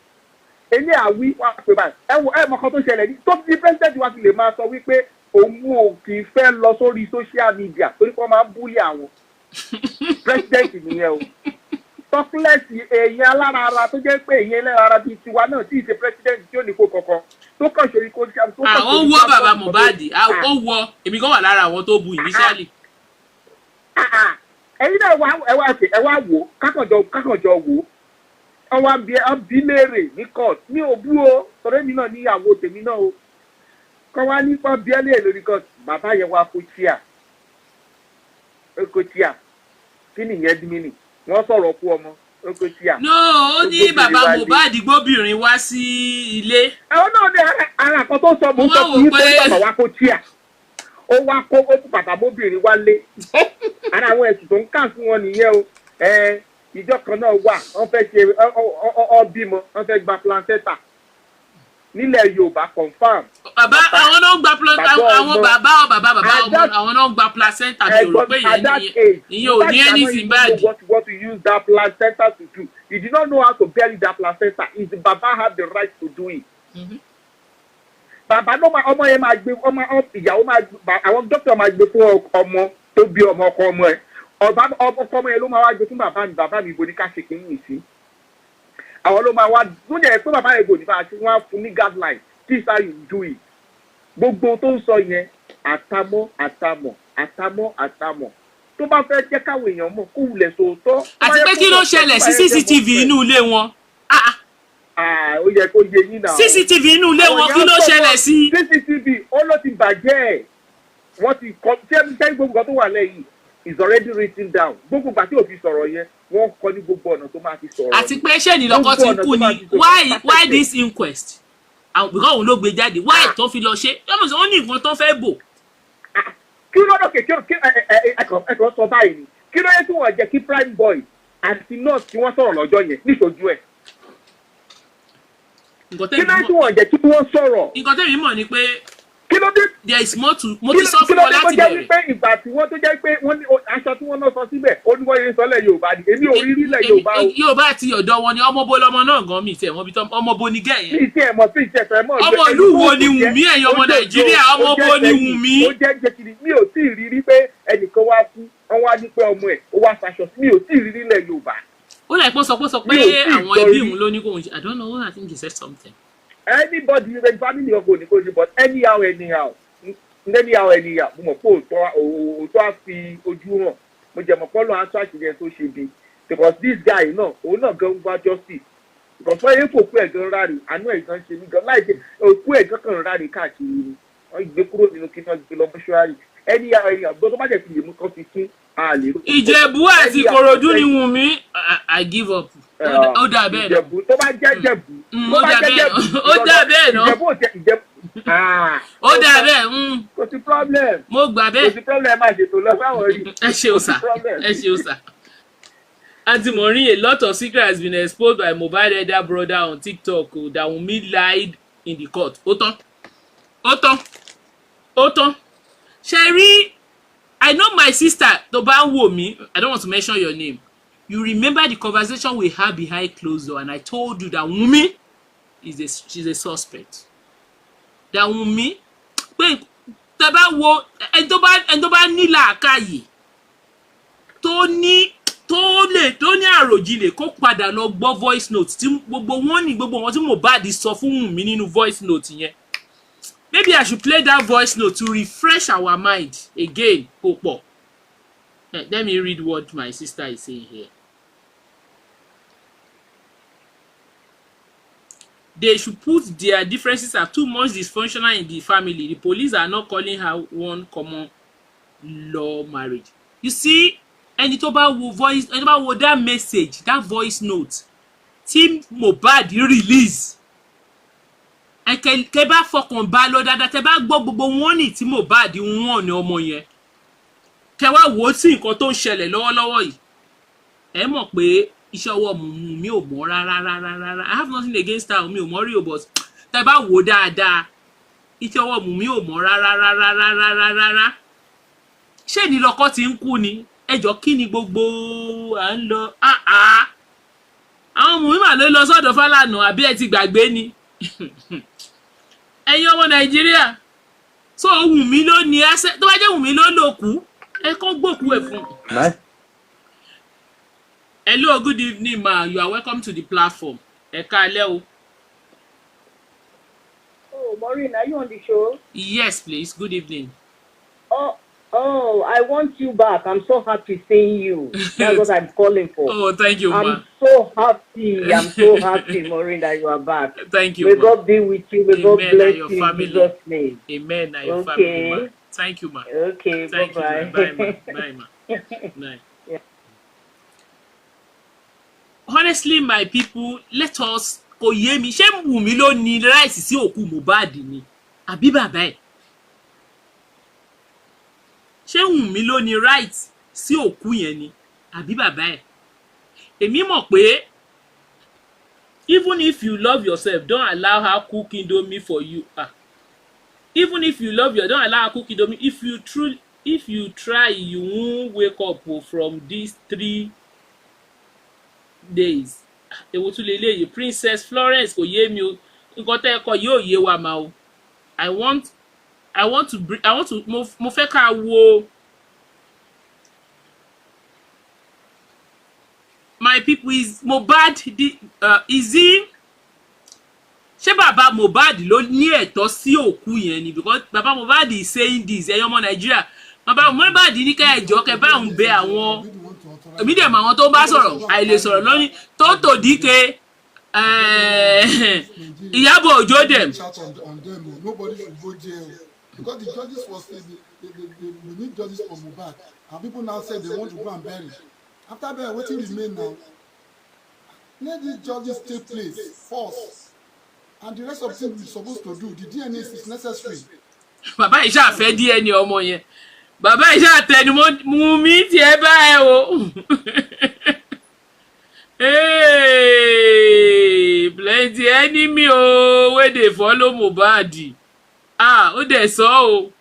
ẹni àwí wá pé báyìí ẹ mọ kan tó ṣẹlẹ̀ ní tó ti president wa ti lè máa sọ wípé òun ò kì í fẹ́ lọ sórí social media torí pé wọ́n máa ń búlì àwọn president nìyẹn o tọ́kílẹ̀sì èèyàn alára ara tó jẹ́ pé èèyàn ẹlẹ́ra ara bíi tiwa náà tí ì ṣe president tí ó ní kó kankan tó kàn ṣe kó ṣe tó kàn ṣe. àwọn wọ bàbá Mohbad ó wọ èmi kan wà lára àwọn tó bu initially. ẹ̀yin náà ẹ wá wò kákànjọ wò wọ́n bí léèrè ní court ní òbú o sọ̀rọ̀ èmi náà níyàwó tèmi náà o kọ́ wá nípa bí ẹ lè lórí court bàbá yẹn wá kó tíà kí nìyẹn dín mí nì wọ́n sọ̀rọ̀ kú ọmọ ó kó tíà. no ó ní bàbá Mohbad gbóbìnrin wá sí ilé. àwọn náà ní ara kan tó sọ mo sọ fún yín pé bàbá wá kó tíà ó wá kó bàbá mọ́bìnrin wá lé ara àwọn ẹ̀sùn tó ń kà fún wọn nìyẹn o ìjọ kan náà wà wọ́n fẹ́ ṣe ọbímọ wọ́n fẹ́ gba placenta nílẹ̀ Yorùbá confam. bàbá àwọn náà ń gba àwọn bàbá àwọn náà ń gba placenta mi ò rò pé ìyẹn ò ní anything bad. what to use that placenta to do you did not know how to bury that placenta is the baba have the right to do it. bàbá náà ọmọ yẹn máa gbé ìyàwó máa àwọn dókítà máa gbé fún ọmọ tó bí ọmọ ẹ ọmọ yẹn ló máa wá gbé fún bàbá mi ibo ní ká ṣe kìíní sí àwọn ló máa wá lóúnjẹ yẹn pé bàbá yẹn gbòdì máa ṣe wọn á fún ní guideline this how you do it gbogbo tó ń sọ yẹn àtàmọ́ tó bá fẹ́ jẹ́ káwọn èèyàn mọ̀ kó wulẹ̀ sòótọ́. àti pé kí ló ṣẹlẹ̀ sí CCTV inú ilé wọn. ó yẹ kó yé yín náà. CCTV inú ilé wọn kí ló ṣẹlẹ̀ sí. CCTV ó ló ti bàjẹ́ wọ́n ti kọ́ ṣé gbogbo nǹkan tó wà lẹ́yìn is already written down gbogbo ìgbà tí o fi sọ̀rọ̀ yẹn wọ́n kọ́ ní gbogbo ọ̀nà tó máa fi sọ̀rọ̀. àti pé ṣé ìnìlọ́kọ́ ti kú ni why this inquest because òun ló gbé jáde why tó fi lọ ṣe yọmọ sọ wọn ní nǹkan tó fẹ́ bò. kí ló dọ̀kẹ́ ẹ̀kọ́ sọ báyìí ni kí ló yẹ kí wọ́n jẹ́ kí prime boy àti nurse kí wọ́n sọ̀rọ̀ lọ́jọ́ yẹn níṣojú ẹ̀. kí ló yẹ kí wọ́n jẹ́ kí wọ́n sọ̀rọ̀. nǹkan tẹ́mi mọ̀ ni pé kí ló dé. there is more to mo ti sọ fún wọn láti bẹ̀rẹ̀. kí ló dé tó jẹ́ wípé ìgbà tí wọ́n tó jẹ́ pé wọ́n ní aṣọ tí wọ́n náà sọ síbẹ̀ ó ní wọ́n yẹn sọ lẹ̀ Yorùbá ni èmi ò rí rí lẹ̀ Yorùbá o. Yorùbá àti ọ̀dọ́ wọn ni ọmọ bo lọmọ náà gan mi tẹ̀ wọ́n bí tọ́ ọmọ bo ni gẹ̀ yẹn. mi ti ẹ̀ mọ̀ sí ìṣẹ̀fẹ̀ mọ̀. ọmọ ìlú wo ni Wunmi ẹ̀yin ọmọ Nàìjíríà ọmọ bo ni Wunmi. ó jẹ́ jẹ́kiri mi ò tí ì rí rí pé ẹnìkan wá kú wọ́n wá ní pé ọmọ ẹ̀ ó wá faṣọ mi ò tí ì rí rí lẹ̀ Yorùbá. ó lè pọ́ sọ pé àwọn ẹbí òun ló ní kóun ṣe I don't know I think he said something. Anybody in the family of òní kò ṣe but anyhow mo mọ̀ pé òótọ́ á fi ojú hàn mo jẹ́ mọ̀ pọ́lọ́ aṣọ àṣìyẹ tó ṣe bí because this guy náà òun náà gan wá justice because wọ́n yẹn fòkú ẹ̀ gan ráre àánú ẹ̀ gan ṣe mí gan láìpẹ́ òkú ẹ̀ gan kan ráre káàkiri ni wọ́n gbé kúrò nínú kí wọ́n gbé lọ mọ́ṣúárì anyhow tó bá jẹ́ fi lè mú kán fi kún àlè. Ìjẹ̀bú àti Ìkòròdú ni Wunmi I give up ó dà bẹ́ẹ̀ náà. Ìjẹ̀bú tó bá jẹ́ Jẹ̀bú ó dà bẹ́ẹ̀ náà ó dà bẹ́ẹ̀. kò sí problem. mo gbà bẹ́ẹ̀. kò sí problem máa ṣètò lọ fáwọn rí. ẹ ṣe òsà ẹ ṣe òsà. Auntie Maureen, a lot of secret has been exposed by Mohbad elder brother on TikTok that Wunmi lied in the court. Ó tán. Sherry, I know my sister tó bá ń wò mí, I don't want to mention your name. You remember the conversation we had behind closed door, and I told you that Wunmi she's a suspect. That Wunmi, pé tẹ́ bá wo ẹni tó bá ní làákàyè tó ní àròjinlẹ̀ kó padà lọ gbọ́ voice note tí gbogbo wọn tí Mohbad sọ fún Wunmi nínú voice note yẹn. Maybe I should play that voice note to refresh our mind again. Popo. Let me read what my sister is saying here. They should put their differences are too much dysfunctional in the family. The police are not calling her one common law marriage. You see, ẹni tó bá wo that message, that voice note, tí Mohbad release. Kẹ́ bá fọkàn bá lọ dáadáa, tẹ́ bá gbọ́ gbogbo wọn ní tí Mohbad wọ́n ní ọmọ yẹn. Kẹ́ wá wò sí nǹkan tó ń ṣẹlẹ̀ lọ́wọ́lọ́wọ́ yìí. Ẹ mọ̀ pé iṣẹ́ ọwọ́ mi ò mọ̀ rárá. I have nothing against her, mi ò mọ̀ rí o, but tẹ́ bá wò dáadáa, iṣẹ́ ọwọ́ mi ò mọ̀ rárá. Ṣé ní lọ́kọ tí ń kú ni? Ẹjọ́ kí ni gbogbo à ń lọ? Àwọn Wunmi mà ló lọ sọ́dọ̀ Fálànà àbí ẹ ti gbàgbé ni? Ẹ̀yin ọmọ Nàìjíríà, so Wunmi ló ní ẹsẹ̀ tó bá jẹ́ Wunmi ló lòkú ẹ kàn gbòkú ẹ̀ fún. Hello, good evening ma, you are welcome to the platform. Ẹ káalẹ́ o. Oh, Maureen, are you on the show? Yes, please. Good evening. Oh, I want you back. I'm so happy seeing you. That's what I'm calling for. Oh, thank you, ma. I'm so happy, Maureen, that you are back. Thank you, May ma. God be with you. May God bless you in Jesus' name. Amen. And your family, ma. Thank you, ma. Okay, Thank bye-bye. you, ma. Bye, ma. Bye, ma. Bye. Yeah. Honestly, my people, let us kò yé mi, ṣé Wunmi ló ní right sí òkú Mohbad ni àbí bàbá ẹ̀? Ṣé Wunmi ló ní right sí òkú yẹn ni àbí bàbá ẹ̀? Èmi mọ̀ pé even if you love yourself, don't allow her cook indomie for you. Even if you love yourself, don't allow her cook indomie. If you try, you won't wake up from these 3 days. Èwo tún lélẹ́yìí, Princess Florence kò yé mi o, nǹkan tẹ́ ẹ kọ yóò yé wa ma o. I want to mo fẹ́ ká wo my people. Is Mohbad is he? Ṣé bàbá Mohbad ló ní ẹ̀tọ́ sí òkú yẹn ni? Because bàbá Mohbad is saying this, ẹ̀yin ọmọ Nàìjíríà. Bàbá Mohbad ní ká ẹjọ́ kẹ́ bá ń bẹ àwọn èmi dẹ̀ mọ̀ àwọn tó bá sọ̀rọ̀ àìlè sọ̀rọ̀ lónìí tó tòdíke Ìyábọ̀ Òjó dem. Nobody should go jail because the judges was saying we need judges for Mohbad, and people now say they want to go and bury. After bury, wetin remain now? Let these judges take place first, and the rest of the things we supposed to do. The DNA is necessary. Bàbá yìí ṣàfẹ́ DNA ọmọ yẹn. Bàbá yìí ṣàtẹnumọ́ Wunmi tí ẹ bá ẹ o. Hey, plenty enemy o wey dey follow Mohbad. Ó dẹ̀ sọ o.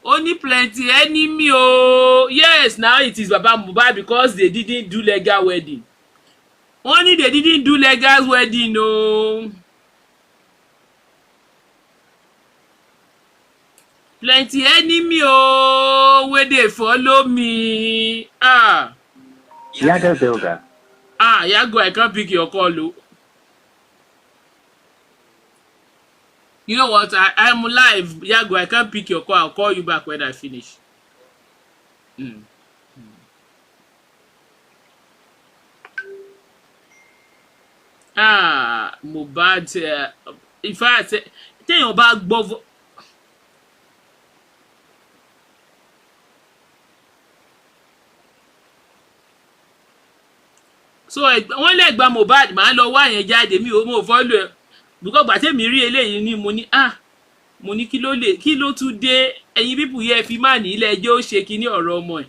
Ó ní plenty enemy o. Yes, now it is Baba Mohbad because they didn't do legal wedding. Only they didn't do legal wedding o. Plenty enemy o wey dey follow me. Yago Builder. Yago, I can't pick your call o. You know what? I'm live, Yago. I can't pick your call. I'll call you back when I finish. Mohbad. In fact, téèyàn bá gbọ́. So wọ́n lè gba Mohbad máa lọ wá yẹn jáde mi ò mọ̀ follow ẹ̀ because gbà tèmi rí eléyìí ni mo ní kí ló tún dé ẹ̀yin people yẹ fi má ní ilé ẹjọ́ ó ṣe kíní ọ̀rọ̀ ọmọ ẹ̀.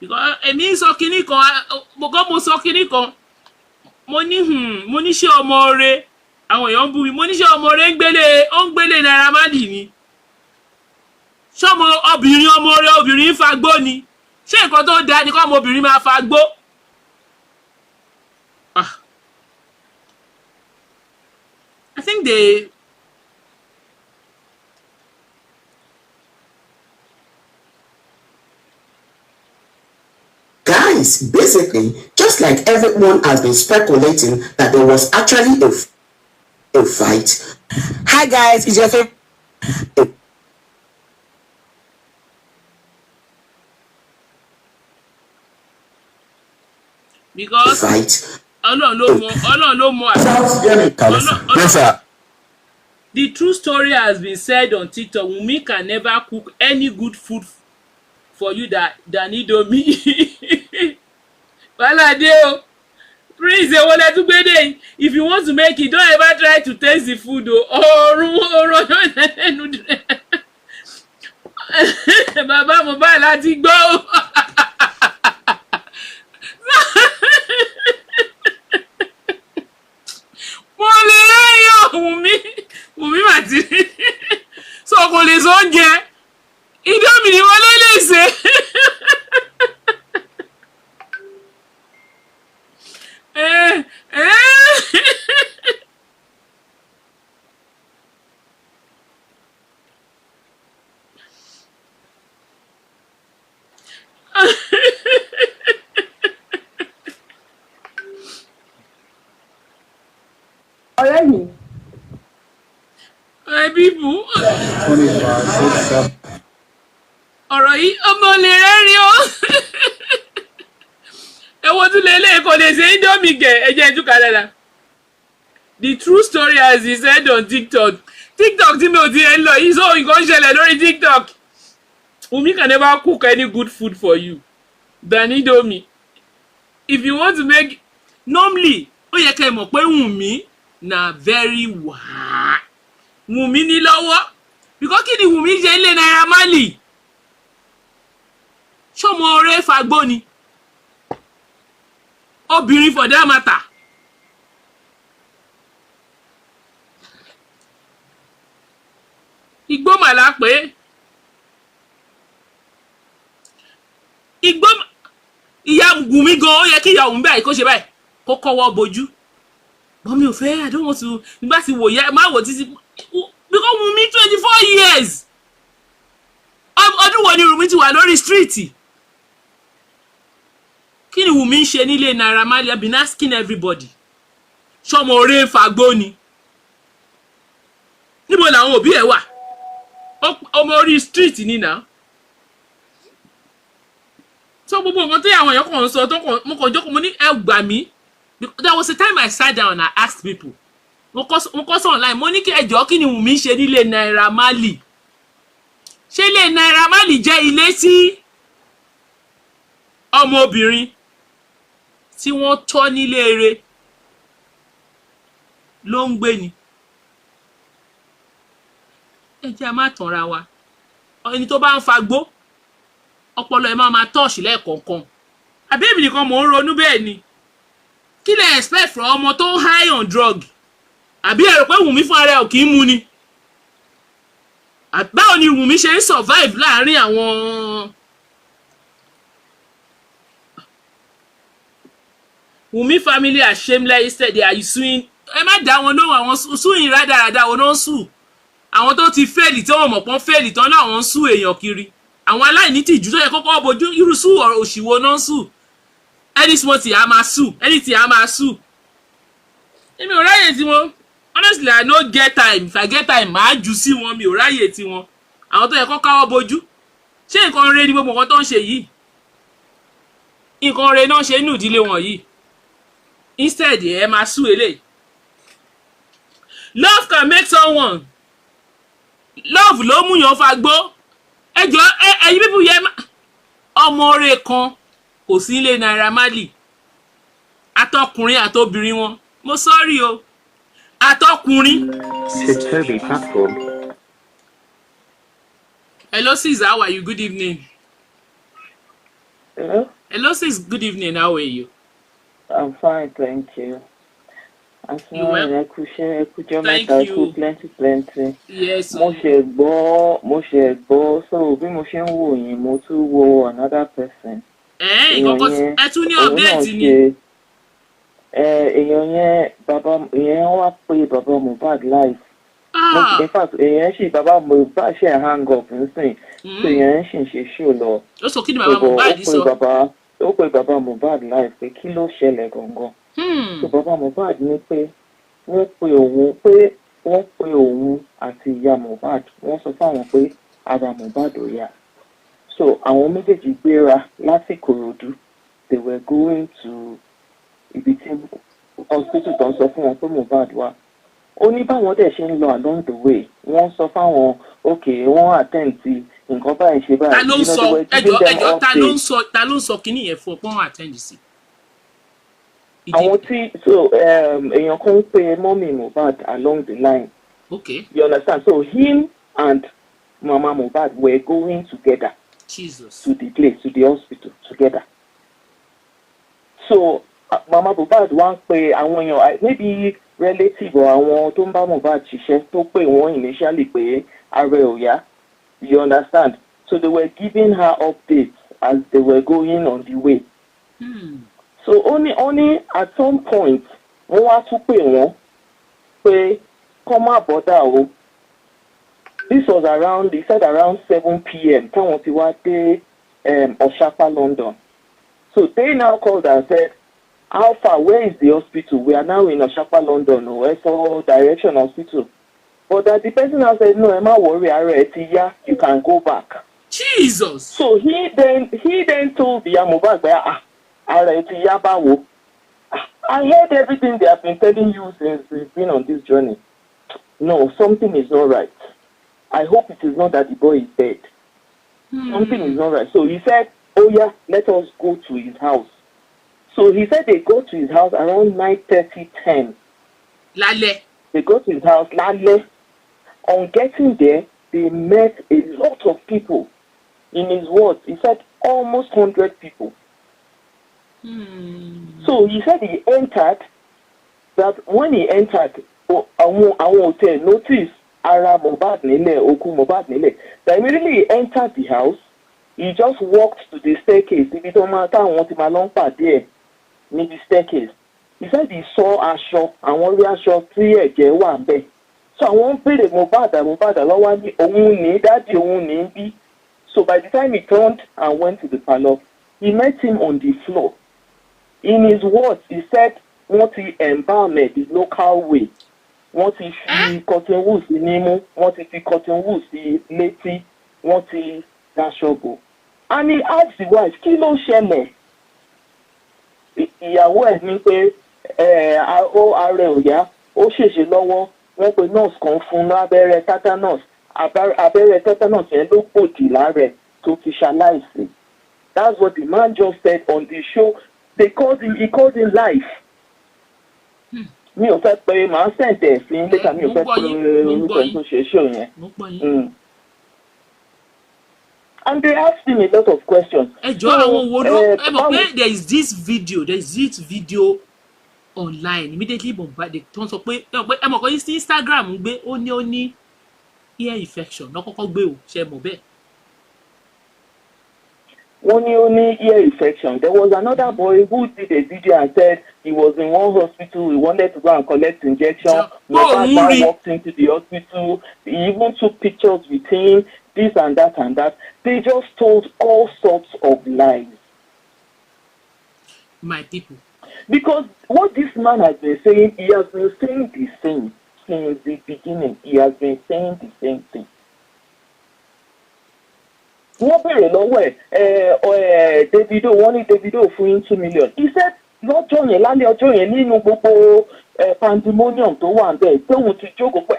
because èmi sọ kinní kan mo sọ kinní kan mo ní ṣé ọmọ rẹ àwọn èèyàn ń bú mi mo ní ṣé ọmọ rẹ ń gbélé Naira Marley ni ṣọmọ obìnrin ọmọ rẹ obìnrin ń fagbó ni ṣé nǹkan tó dáa ni kọ́ ọmọ obìnrin máa fagbó. I think they guys, basically, just like everyone has been speculating that there was actually a fight. Hi guys, it's your favorite. because Fight. Ọlọ́run ló mọ̀ Yes, sir. The true story has been said on TikTok. Wunmi can never cook any good food for you than Indomie. Wala de o. Prince Ewole Tugbede. If you want to make it, don't ever try to taste the food o. Bàbá Mohbad láti gbọ́ o. Wọ́n lè yọ Wunmi màtí so kò lè sọ oúnjẹ Indomie ni wọ́n lè ṣe. ọ̀rẹ́ mi. Bíbù ọ̀rọ̀ yìí ọmọ lè rẹ́rìn o. Ewo tún lè kò lè ṣe Indomie gẹ̀ ẹ̀jẹ̀ ìtúkà dáadáa. The true story as he said on TikTok tí mi ò ti ẹ̀ ń lọ yìí so nǹkan ṣẹlẹ̀ lórí TikTok. Wunmi can never cook any good food for you than Indomie. If you want to make normally ó yẹ kẹ́ ẹ mọ̀ pé Wunmi na very wah. Wunmi ní lọ́wọ́ because kí ni Wunmi jẹ́ ilé Naira Marley ṣọmọ ọ̀rẹ́ fagbó ni obìnrin for that matter. Igbó màlá pé igbó ìyá Wunmi gan ó yẹ kí ìyá Wunmi báyìí kó ṣe báyìí kó kọ́wọ́ bojú but mi ò fẹ́ I don't want to nígbà tí wò yẹ má wò títí because Wunmi 24 years ọdún wo ni Wunmi ti wà lórí street kí ni Wunmi ń ṣe nílé Naira Marley? I've been asking everybody ṣọmọ ọ̀rẹ́ fagbó ni níbo làwọn òbí ẹ̀ wà ọmọ orí street ni náà so gbogbo nǹkan tí àwọn èèyàn kàn ń sọ tó mo kàn jókòó mo ní ẹ gbà mí. There was a time I sat down and I asked people mo kọ́ sọ online mo ní kí ẹjọ́ kí ni Wunmi ṣe nílé Naira Marley ṣé ilé Naira Marley jẹ́ ilé tí ọmọbìnrin tí wọ́n tọ́ nílé eré ló ń gbé ni ẹ jẹ́ a má tanra wa ẹni tó bá ń fagbó ọpọlọ ẹ máa tọ́ọ̀ṣì lẹ́ẹ̀kọ̀ọ̀kan àbí èmi nìkan mò ń ronú bẹ́ẹ̀ ni kí lẹ expect from ọmọ tó high on drug àbí ẹ rò pé Wunmi fún ara ẹ̀ ò kì í mu ni báwo ni Wunmi ṣe ń survive láàrin àwọn Wunmi family are shameless instead they are suing ẹ má dá wọn lóhùn àwọn suing rádaràda wọn náà ń sùn àwọn tó ti fẹ́ẹ̀lì tí wọ́n mọ̀ pọ́n fẹ́ẹ̀lì tán láwọn ń sùn èèyàn kiri àwọn aláìní tìjú tó yẹ kọ́kọ́ bojú irú sùn òṣìwò náà ń sùn any small thing a máa sùn anything a máa sùn èmi ò ráyè tí wọn honestly I no get time if I get time màá jù sí wọn mi ò ráyè tí wọn àwọn tó yẹ kọ́ káwọ́ bojú ṣé nǹkan rẹ ni gbogbo nǹkan tó ń ṣe yìí nǹkan rẹ náà ṣe nínú ìdílé wọn yìí instead ẹ máa sùn eléyìí. Love can make someone love ló mú yàn fagbó ẹjọ́ ẹ̀yin bíbú yẹ ọmọ rẹ kan kò sí ilé Naira Marley àtọkùnrin àtobìnrin wọn mo sọ́rí o àtọkùnrin. Toby platform. Hello sis, how are you? Good evening. Hello? Hello, sis. Good evening. How are you? I'm fine, thank you. I'm You well? fine. I could join my Thank cycle you. plenty. Yes. Mo ṣe gbọ́, so bí mo ṣe ń wò yín, mo tún wo another person. Nǹkan Èèyàn kan yẹn, ẹ tún ní òun náà update ni. ṣe, èèyàn yẹn, èèyàn wá pé bàbá Mohbad live. In fact, èèyàn ṣì bàbá Mohbad ṣe hang up nsìn, so èèyàn ṣì ń ṣe show lọ. Ó sọ kí ni bàbá Mohbad sọ? Ó pe bàbá Mohbad live pé kí ló ṣẹlẹ̀ gangan. So bàbá Mohbad ní pé wọ́n pe òun àti ìyá Mohbad, wọ́n sọ fáwọn pé ara Mohbad ò yá. So àwọn méjèèjì gbéra láti Ìkòròdú. They were going to ibi tí hospital tó ń sọ fún wọn pé Mohbad wá. Ó ní báwọn dẹ̀ ṣe ń lọ along the way, wọ́n sọ fáwọn wọ́n attend sí nǹkan báyìí ṣe báyìí. Ta ló ń sọ ẹjọ́ ta ló ń sọ kíní yẹn fún ọ pé wọ́n attend sí? Àwọn tí èèyàn kan ń pe mọ́mì Mohbad along the line. Okay. You understand? So him and Mama Mohbad were going together. Jesus. To the place, to the hospital together. So Mama Mohbad wá ń pe àwọn èèyàn, maybe relative or àwọn tó ń bá Mohbad ṣiṣẹ́ tó pè wọ́n initially pé ara ò yá. You understand? So they were giving her updates as they were going on the way. So only at some point, wọ́n wá tún pè wọ́n pé come má bother o. This was they said around 7 p.m. táwọn ti wá dé Oshapa, London. So they now called and said, how far, where is the hospital? We are now in Oshapa, London. So direction hospital. But the person now said, no, Emma, worry, you can go back. Jesus. So he then told the Mohbad, I heard everything they have been telling you since we've been on this journey. No, something is not right. I hope it is not that the boy is dead. Something is not right. So he said, oh yeah, let us go to his house. So he said they go to his house around 9:30, 10. Lale. They go to his house, Lale. On getting there, they met a lot of people. In his words, he said almost 100 people. So he said he entered, that when he entered, àwọn hotel notice ara Mohbad nílẹ̀, òkú Mohbad nílẹ̀. That immediately he entered the house, he just walked to the staircase. Ibi tó máa táwọn ti máa lọ ń pàdé ẹ̀ níbi staircase. He said he saw aṣọ, àwọn rí aṣọ tí ẹ̀jẹ̀ wà ń bẹ̀. So àwọn ń béèrè Mohbad lọ́wọ́ ní òun ní dáàdì òun ní bí. So by the time he turned and went to the parlour, he met him on the floor. In his words, he said, wọ́n ti embalm the local way. Wọ́n ti fi cotton wool sí nímú, wọ́n ti fi cotton wool sí létí, wọ́n ti daṣọ bò. And he asked the wife, kí ló ṣẹlẹ̀? Ìyàwó ẹ̀ ní pé ara ò yá, ó ṣèṣe lọ́wọ́, wọ́n pe nurse kan fún lábẹ́rẹ́ tetanus. Abẹ́rẹ́ tetanus yẹn ló pòdì lára tó fi ṣaláìsí. That's what the man just said on the show. He called him live. Mi ò fẹ́ pé màá sẹ̀ǹtẹ̀ sí létà, mi ò fẹ́ pé orúkọ ẹ̀ tó ṣe show yẹn. And they asked him a lot of questions. Àwọn wo ló mọ̀ pé there is this video online immediately bombarded tó ń sọ pé ẹ mọ̀ kọ́ sí Instagram gbé ó ní ear infection náà kọ́kọ́ gbé o ṣe mọ̀ bẹ́ẹ̀. Wọ́n ní ó ní ear infection. There was another boy who did a video and said he was in one hospital, he wanted to go and collect injection. Mohbad walked into the hospital, he even took pictures with him, this and that and that. They just told all sorts of lies. My people. Because what this man has been saying, he has been saying the same since the beginning. He has been saying the same thing. Wọ́n bèrè lọ́wọ́ ẹ̀ Davido, wọ́n ní Davido fún yín 2 million. He said lọ́jọ́ yẹn lálẹ́ ọjọ́ yẹn nínú gbogbo pandemonium tó wà bẹ́ẹ̀ tóun ti jókòó pé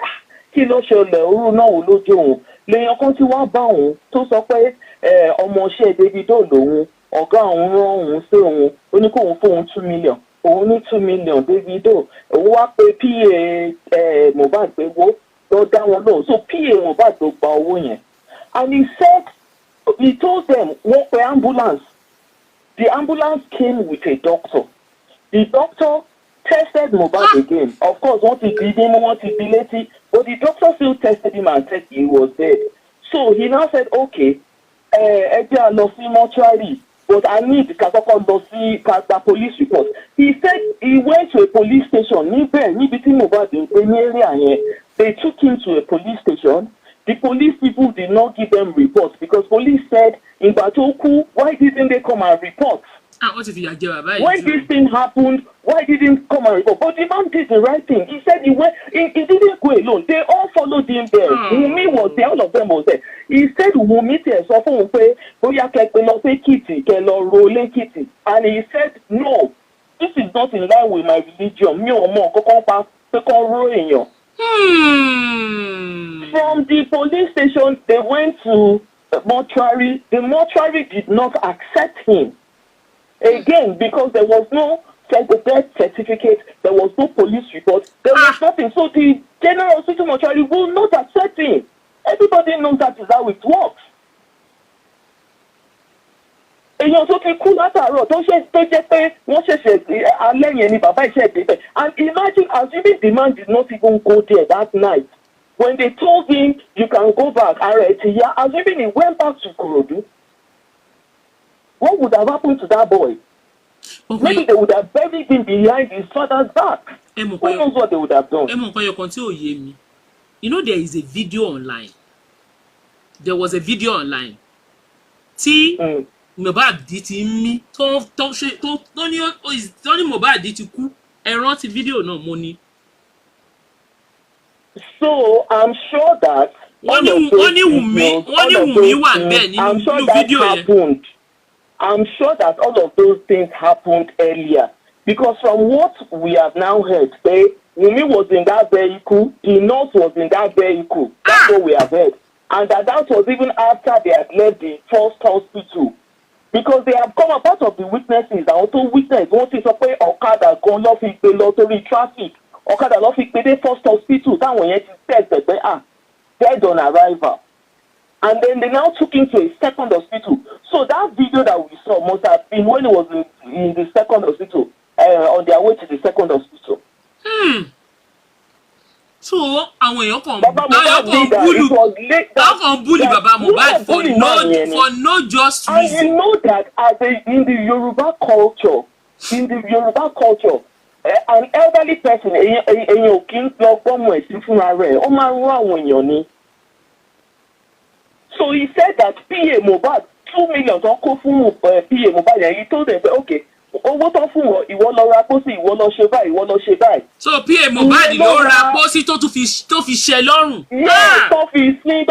kí ló ṣẹlẹ̀ orú náà wò lójú òun. Lèèyàn kan tí wọ́n bá òun tó sọ pé ọmọọṣẹ́ Davido lòun, ọ̀gá òun rán òun sí òun, ó ní kóun fóun 2 million. Òun ní 2 million Davido. Òun wá pé PA Mohbad pé wo lọ dá wọn lóhùn. So PA Mohbad ló gba owó yẹn. And he said, he told them, wọ́n pe ambulance. The ambulance came with a doctor. The doctor tested Mohbad again. Of course, wanted to him, wanted to delete, but the doctor still tested him and said he was dead. So he now said, okay, mortuary, but I need the police report. He said he went to a police station. They took him to a police station. The police people did not give them reports because police said, in Batoku, why didn't they come and report? When this thing happened, why didn't come and report? But the man did the right thing. He said he went. He didn't go alone. They all followed him there. Wunmi was there. All of them was there. He said Wunmi kitty, and he said no. This is not in line with my religion. From the police station, they went to the mortuary. The mortuary did not accept him. Again, because there was no death certificate, there was no police report, there was nothing. So the General Hospital mortuary will not accept him. Everybody knows that is how it works. Èèyàn tó ti kú látàárọ̀ tó jẹ́ pé wọ́n ṣẹ̀ṣẹ̀ alẹ́ yẹn ni bàbá ìṣẹ̀ débẹ̀. And imagine assuming the man did not even go there that night. When they told him you can go back, assuming he went back to Ikorodu, what would have happened to that boy? Okay. Maybe they would have buried him behind his father's back. Who knows what they would have done? You know, there is a video online. There was a video online. Mohbad did me. Tony Mohbad did to ku. Rántí video no money. So I'm sure that only Wunmi wà ńbẹ̀ nínú video happened. I'm sure that all of those things happened earlier. Because from what we have now heard, Wunmi was in that vehicle, the nurse was in that vehicle. That's what we have heard. And that was even after they had left the first hospital. Because they have come up out of the witnesses and also witnessed what is up Okada gone off in the lottery traffic. Okada lọ fi pé dé first hospital táwọn yẹn ti test pé dead on arrival. And then they now took him to a second hospital. So that video that we saw must have been when he was in the second hospital, on their way to the second hospital. So àwọn èèyàn kan bully Baba Mohbad for no just reason. And you know that in the Yoruba culture, an elderly person, èèyàn ò kí ń lọ gbọ́mọ ẹ̀sìn fúnra rẹ̀, ó máa ń rán àwọn èèyàn ni. So he said that PA Mohbad 2 million tó kó fún PA Mohbad yẹn, he told them okay, owó tó fún wọn ìwọ lọ ra pósí, ìwọ lọ ṣe báyìí, ìwọ lọ ṣe báyìí. So PA Mohbad ló ra pósí tó fi ṣe lọ́rùn. Yes, tó fi ṣe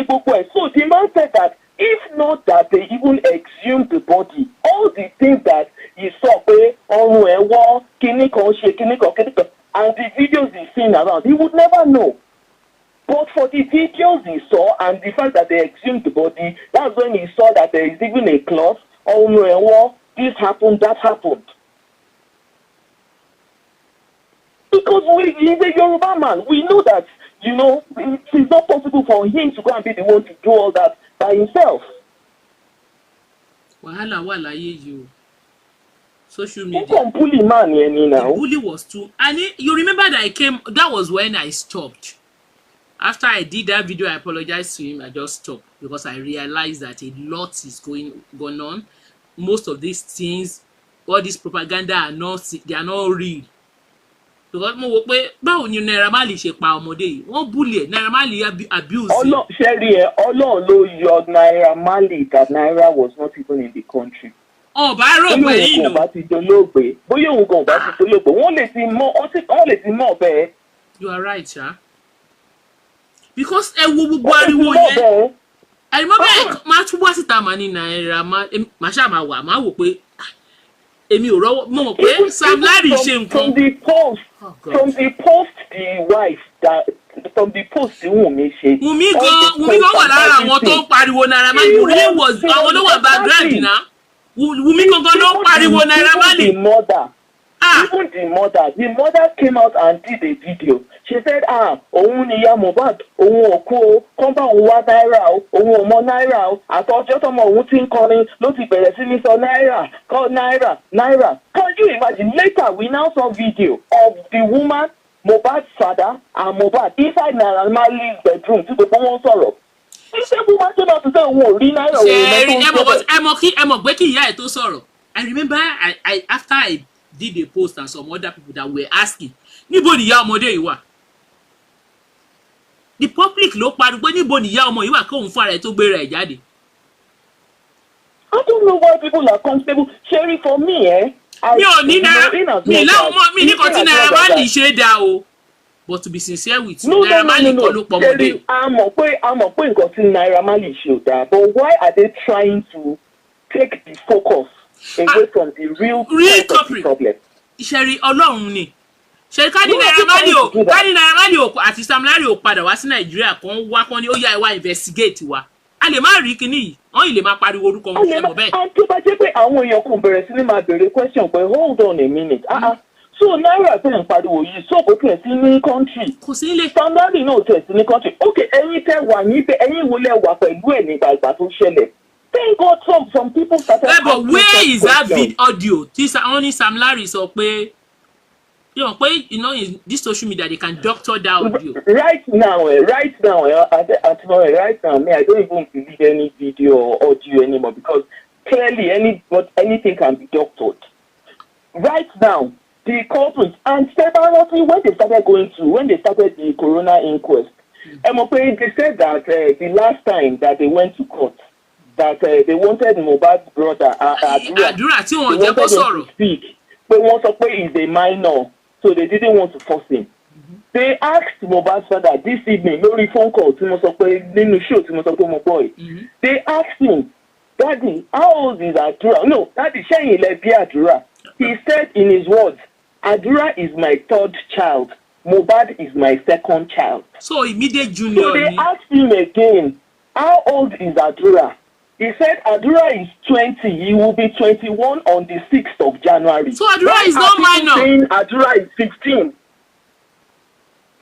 gbogbo ẹ̀. So the man said that if not that they even exhumed the body, all the things that he saw pé ọrùn ẹ̀ wọ́ kíní kan ṣe kíní kan, and the videos he's seen around, he would never know. But for the videos he saw and the fact that they exhumed the body, that's when he saw that there is even a cloth, this happened, that happened. Because he's a Yoruba man. We know that, it's not possible for him to go and be the one to do all that by himself. Wahala wà láyé yìí o. Social media. Bully man now. The bully was too. And you remember that that was when I stopped. After I did that video, I apologized to him. I just stopped because I realized that a lot is going on. Most of these things, all this propaganda they are not real. Because mo wò pé báwo ni Naira Marley ṣe pa ọmọdé yìí? Wọ́n bully Naira Marley abuse. Ọlọ́run ló yọ Naira Marley that Naira was not even in the country. Bá rò pé yìí nù. Bóyá òun gan bá ti dolóògbé, wọ́n lè ti mọ̀ bẹ́ẹ̀. You are right, sha. Because wo gbogbo ariwo yẹn. I remember máa tún wá síta mà ní Naira máa ṣáà máa wà máa wò pé èmi ò rọ́wọ́ mo mọ̀ pé Sam Larry ṣe nǹkan. From the post the wife that from the post Wunmi ṣe. Wunmi gan wà lára àwọn tó ń pariwo Naira Marley. Wunmi was àwọn ló wà background náà. Wunmi gangan ló ń pariwo Naira Marley. Even the mother came out and did a video. She said, òun ni ìyá Mohbad, òun ò kú o, kán bá òun wá náírà o, òun ò mọ náírà o, àtọ́jọ́ tọmọ òun ti ń kọrin ló ti bẹ̀rẹ̀ sí ní sọ náírà, call náírà, náírà. Can you imagine? Later, we now saw video of the woman, Mohbad's father, and Mohbad inside Naira Marley's bedroom tí gbogbo wọn sọ̀rọ̀. Iṣẹ́ woman came out to say òun ò rí náírà òun ẹ mọ̀ pé kí ìyá ẹ̀ tó sọ̀rọ̀. I remember I after I did a post and some other people that were asking, níbo ni ìyá ọmọdé yìí wà? The public ló pariwo pé níbo ni ìyá ọmọ yìí wà kí òun fún ara ẹ̀ tó gbéra ẹ̀ jáde. I don't know why people are comfortable. Sherry, for me, mi ò ní náírà mi láwọn ọmọ mi ní kan tí Naira Marley ṣe dá o. But to be sincere with you, Naira Marley kọ́ ló pọ̀ ọmọdé. A mọ̀ pé nǹkan tí Naira Marley ṣe ò dáa, but why are they trying to take the focus away from the real problem? Ìṣẹ̀rí Ọlọ́run ni. Ṣé ká ní Naira Marley ò àti Sam Larry ò padà wá sí Nàìjíríà kan wá kan ní ó yá ẹ wá investigate wa. A lè má rí kinní yìí, wọ́n yìí lè máa pariwo orúkọ wọn fẹ́ mọ̀ bẹ́ẹ̀. Tó bá jẹ́ pé àwọn èèyàn kò bẹ̀rẹ̀ sí ní máa béèrè question pé hold on a minute. So Naira tẹ̀ ń pariwo yìí so kò tẹ̀ sí ní country. Kò sí ilé. Sam Larry náà tẹ̀ sí ní country. Okay, ẹ̀yin tẹ́ wà níbẹ̀, ẹ̀yin wo lẹ wà pẹ̀lú ẹ̀ nígbà ìgbà tó ṣẹlẹ̀. Thank God some people started asking but where is that audio? Only Sam Larry sọ pé in this social media they can doctor that audio. Right now, me, I don't even believe any video or audio anymore because clearly anything can be doctored. Right now, the culprits, and separately when they started the Corona Inquest, they said that the last time that they went to court, that they wanted Mohbad's brother, Adura, tí wọ́n jẹ́ kó sọ̀rọ̀. Speak, but one of is a minor. So they didn't want to force him. They asked Mohbad's father this evening, no phone call, my boy. They asked him, Daddy, how old is Adura? No, Daddy, Adura. He said in his words, Adura is my third child. Mohbad is my second child. So immediate junior. So they asked him again, how old is Adura? He said Adura is 20. He will be 21 on the 6th of January. So Adura is not minor. Saying Adura is 15.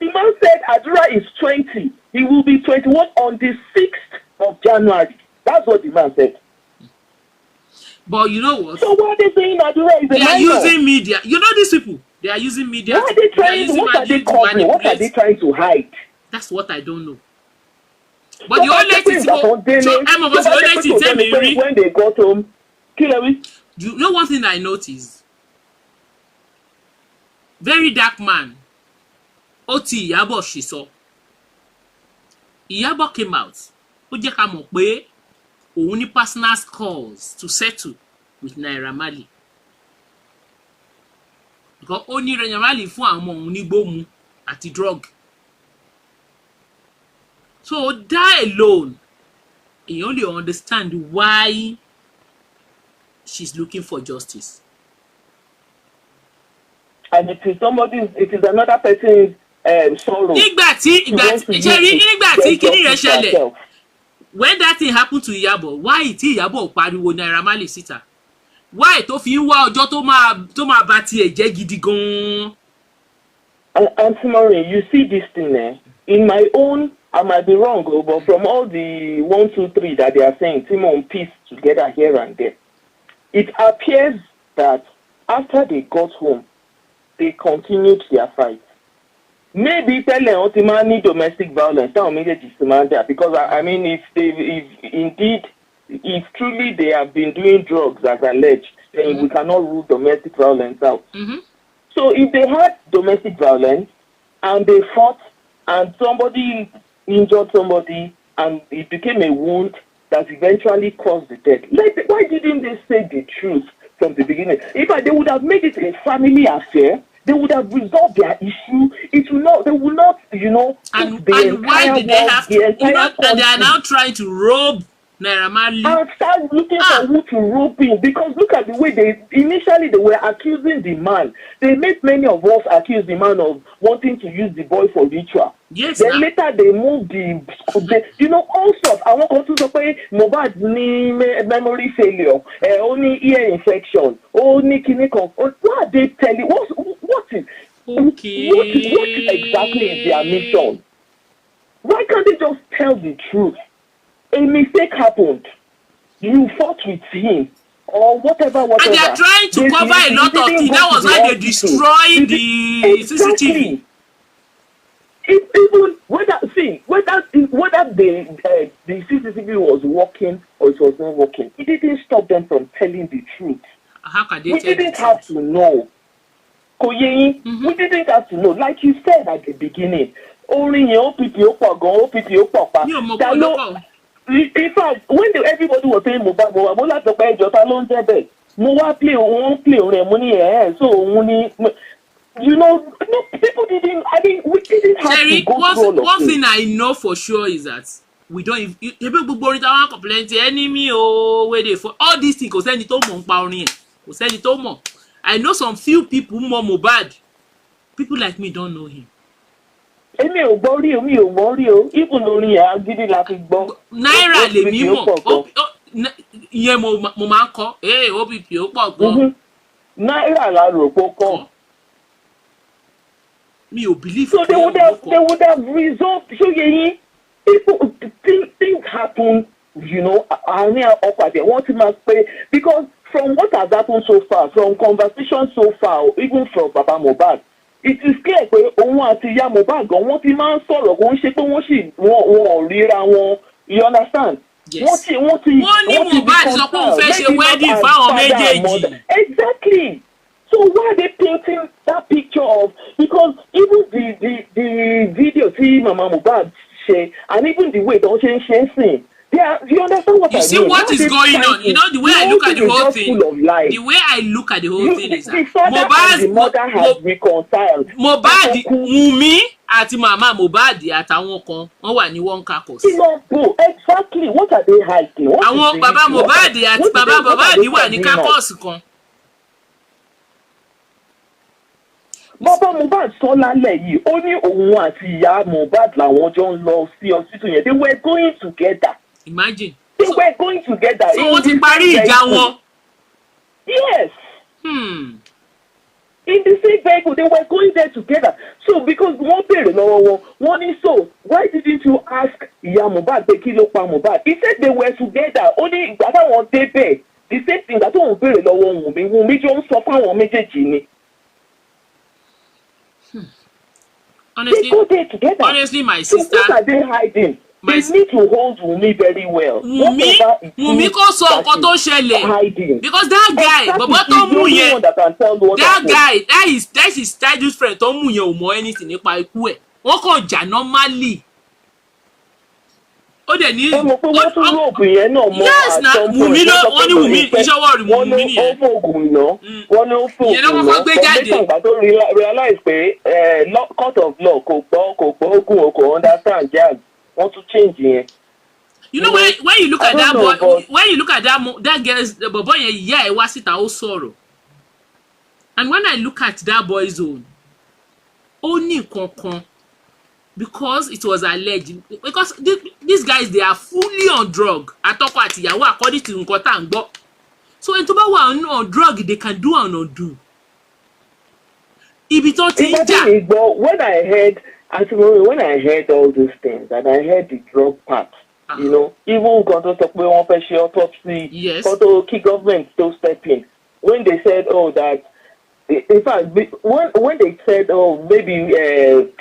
The man said Adura is 20. He will be 21 on the 6th of January. That's what the man said. But you know what? So why are they saying Adura is a minor? They are using media. You know these people. They are using media. What are they trying? What are they covering? What are they trying to hide? That's what I don't know. But the only thing when they got home, you know one thing I noticed? Very dark man. Oti Iyabo Shiso. Iyabo came out. Ó jẹ́ ká mọ̀ pé òun ní personal scores to settle with Naira Marley. Because ó ní Naira Marley fún àwọn ọmọ òun ní gbómu àti drug. So that alone, you only understand why she's looking for justice. And it is another person's sorrow. When that thing happened to Iyabo, why tí Iyabo pariwo Naira Marley síta? Why tó fi ń wá ọjọ́ tó máa bá tiẹ̀ jẹ́ gidi gan? Auntie Maureen, you see this thing in my own. I might be wrong, but from all the 1, 2, 3 that they are saying, Timon piece together here and there, it appears that after they got home, they continued their fight. Maybe tell them ultimately domestic violence. Because I mean, if truly they have been doing drugs as alleged, then we cannot rule domestic violence out. So if they had domestic violence and they fought and somebody injured somebody and it became a wound that eventually caused the death, why didn't they say the truth from the beginning? If they would have made it a family affair, they would have resolved their issue. They will not, and why did they have to, and they are now trying to rob Naira Marley and start looking for who to rope in, because look at the way they were accusing the man. They made many of us accuse the man of wanting to use the boy for ritual. Yes. Then later they moved all sorts. I want to say Mohbad ni memory failure, only ear infection, only clinical. What are they telling? What is? Okay. What exactly is their mission? Why can't they just tell the truth? A mistake happened. You fought with him or whatever. And they are trying to cover a lot of things. That was why they destroyed the CCTV. Even whether the CCTV was working or it was not working, it didn't stop them from telling the truth. How can they We tell didn't the have truth? to know. We didn't have to know. Like you said at the beginning, only OPP in fact, when everybody was saying Mohbad, mo láti pẹ́ ìjọ ta ló ń jẹ́ bẹ́ẹ̀. Mo wá play orin mo ní so òun ni, you know, no, people didn't, I mean, we didn't have to go through all of one this. thing I know for sure is that we don't even gbogbo orin táwọn complain enemy wey dey for all these things kò sẹ́ni tó mọ̀ nípa orin yẹn, kò sẹ́ni tó mọ̀. I know some few people mọ̀ Mohbad. People like me don't know him. Èmi ò gbọ́ rí o, mi ò mọ̀ rí o, even orin yẹn agídí la fi gbọ́. Náírà lèmi mọ̀, ìyẹn mo máa ń kọ́, OPP ó pọ̀ gan. Náírà la rò pé ó kọ́. Me ò believe. So they would have resolved. So people, things happen, you know, because from what has happened so far, from conversation so far, even from Baba Mohbad, it is clear pé òun àti ìyá Mohbad gan wọ́n ti máa ń sọ̀rọ̀ kò ń ṣe pé wọ́n ríra wọn, you understand? Yes. Wọ́n ní Mohbad sọ pé òun fẹ́ ṣe wedding fáwọn méjèèjì. Exactly. So why are they painting that picture of, because even the video tí Mama Mohbad ṣe and even the way don't change thing, you understand what I mean? You see what is going on? You know the way I look at the whole thing. The way I look at the whole thing is that the mother has reconciled. Mohbad, Wunmi àti Mama Mohbad àtàwọn kan wọ́n wà ní one carcass. Exactly. What are they hiding? Àwọn Baba Mohbad àti Baba Mohbad wà ní carcass kan. Baba Mohbad sọ lálẹ́ yìí, ó ní òun àti ìyá Mohbad làwọn jọ ń lọ sí hospital yẹn. They were going together. Imagine. They were going together. So wọ́n ti parí ìjà wọn. Yes. In the same vehicle, they were going there together. So because wọ́n béèrè lọ́wọ́ wọn ní, so why didn't you ask ìyá Mohbad pé kí ló pa Mohbad? He said they were together. Ó ní ìgbà táwọn débẹ̀, the same thing that wọ́n béèrè lọ́wọ́ Wunmi jọ ń sọ fún àwọn méjèèjì ni. Honestly, my sister. So what are they hiding? They need to hold Wunmi very well. Wunmi kò sọ nǹkan tó ṣẹlẹ̀. Because that guy, bàbá tó mú yẹn, that guy, that is his childhood friend tó mú yẹn ò mọ anything nípa ikú ẹ̀. Wọ́n kàn jà normally. Ó dẹ̀ ní. Ẹ mọ̀ pé wọ́n tún rògbò yẹn náà mọ́ àtọ́kùn. Wunmi ló wọ́n ní Wunmi ìṣọwọ́ rẹ̀ Wunmi nìyẹn. Wọ́n ní ó fògùn náà. Wọ́n ní ó fògùn náà. Ìyẹn ló kọ́kọ́ gbé jáde. Ìgbà tó realize pé court of law kò gbọ́ ogun o kò understand jazz. Want to change here. You know when you look at that boy, when you look at that girl's boy, yeah, it was it all sorrow. And when I look at that boy's own, only concon, because it was alleged, because these guys they are fully on drug. Atoko ati yawo according to nǹkan tá ń gbọ́. So when to ba wà on drug, they can do and undo. Ibi tó ti ń jà. When I heard all these things and I heard the drug part, you know, even got to talk about one special autopsy, yes, key government still step in. When they said, oh, that in fact, when they said, oh, maybe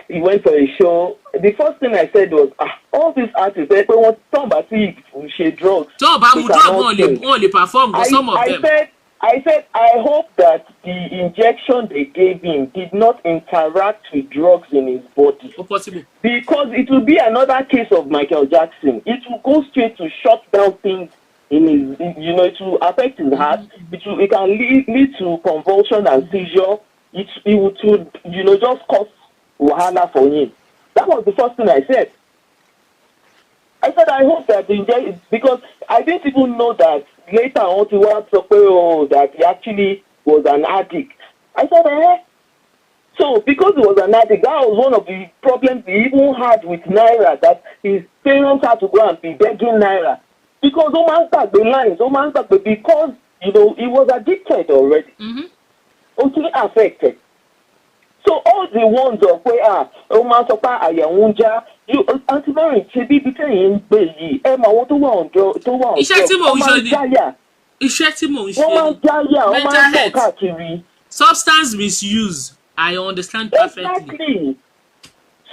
he went for a show, the first thing I said was, all these artists, they want somebody to share drugs. So about drug only perform, but some of them. I said, I hope that the injection they gave him did not interact with drugs in his body. Possible. Because it will be another case of Michael Jackson. It will go straight to shut down things in his, you know, it will affect his heart. It can lead to convulsion and seizure. It would, you know, just cause wahala for him. That was the first thing I said. I said, I hope that the injection, because I didn't even know that later on to what that he actually was an addict. I said, So because he was an addict, that was one of the problems he even had with Naira, that his parents had to go and be begging Naira. Because because, you know, he was addicted already. Totally affected. So all the ones of where Omasopa Ayawunja, you Auntie Mary, Chibi between Bayi, Emma, what to want to want. Iṣẹ́ tí mò ń ṣe ni iṣẹ́ tí mò ń ṣe ni mental health substance misuse I understand perfectly. Exactly.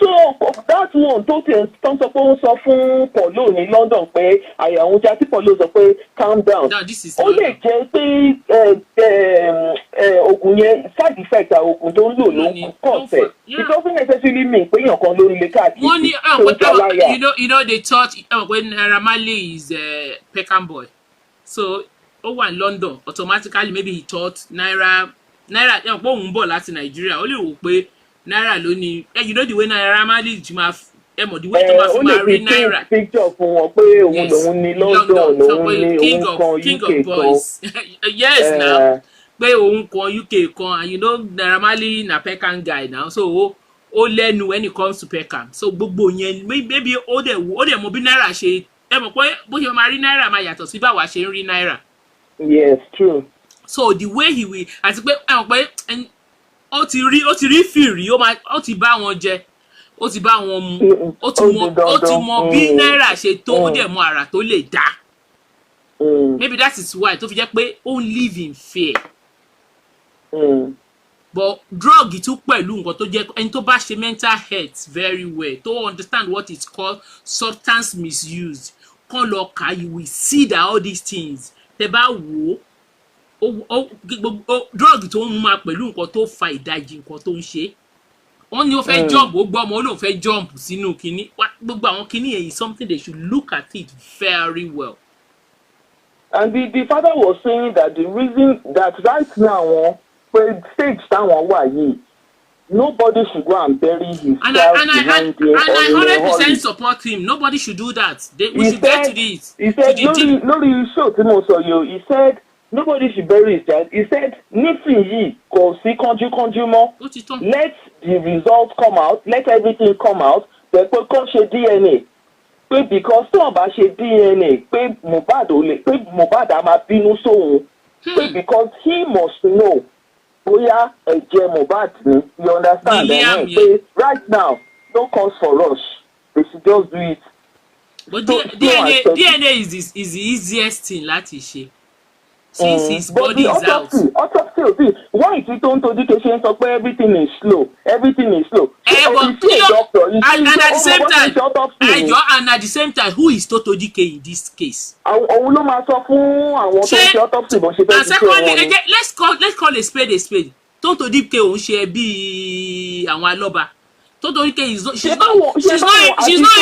So that one tó tiẹ̀ tán sọ pé ó ń sọ fún Paulo ní London pé Ayawunja tí Paulo sọ pé calm down. Ó lè jẹ́ pé oògùn yẹn side effect oògùn tó ń lò ló ń kọ̀ ọ̀sẹ̀. It doesn't necessarily mean pé èèyàn kan ló ń lè káàkiri. Wọ́n ní you know they thought when Naira Marley is Peckham boy, so ó wà ní London automatically maybe he thought Naira pé òun bọ̀ láti Nigeria ó lè wò pé Naira ló ní you know the way Naira Marley ti máa the way tó máa fi máa rí Naira. Picture fún wọn pé òun lòun ní London òun ní òun kan UK kan. Yes now pé òun kan UK kan and you know Naira Marley na Peckham guy now so ó lẹ́nu when it comes to Peckham so gbogbo yẹn maybe ó dẹ̀ mọ̀ bí Naira ṣe mọ̀ pé bó ṣe máa rí Naira máa yàtọ̀ sí báwa ṣe ń rí Naira. Yes, true. So the way he will àti pé mọ̀ pé ó ti rí fìrí ó ti bá wọn jẹ ó ti bá wọn mu ó ti mọ bí Naira ṣe tó ó dẹ̀ mọ àrà tó lè dá. Maybe that is why tó fi jẹ́ pé ó live in fear. But drug tún pẹ̀lú nǹkan tó jẹ́ ẹni tó bá ṣe mental health very well tó understand what is called substance misuse kàn lọ kà you will see that all these things tẹ́ bá wò drug tó ń mú máa pẹ̀lú nǹkan tó fa ìdajì nǹkan tó ń ṣe wọ́n ní ó fẹ́ jump ó gbọ́ ọmọ ó lóun fẹ́ jump sínú kinní gbogbo àwọn kinní yẹn is something they should look at it very well. And the father was saying that the reason that right now stage táwọn wà yìí nobody should go and bury his child behind him. And I 100% support him. Nobody should do that. We should get to this. He said lórí show tí mo sọ yìí he said nobody should bury his child. He said nísìnyìí kò sí kánjúkánjú mọ́. Let the results come out. Let everything come out. Then pé kó ṣe DNA. Pé because tí wọ́n bá ṣe DNA pé Mohbad á máa bínú sóhun. Pé because he must know. Bóyá ẹ̀jẹ̀ Mohbad ni you understand pé right now no cause for rush they should just do it. But DNA is the easiest thing láti ṣe since his body is out. Autopsy ò sí why is it tó ń tojú ké ṣe ń sọ pé everything is slow. And at the same time who is Toto Dike in this case? Òun ló máa sọ fún àwọn tó ń ṣe autopsy bó ṣe fẹ́ ṣe wọn ni. Let's call a spade a spade. Toto Dike òun ṣe bí àwọn alọ́ba. Toto Dike she's not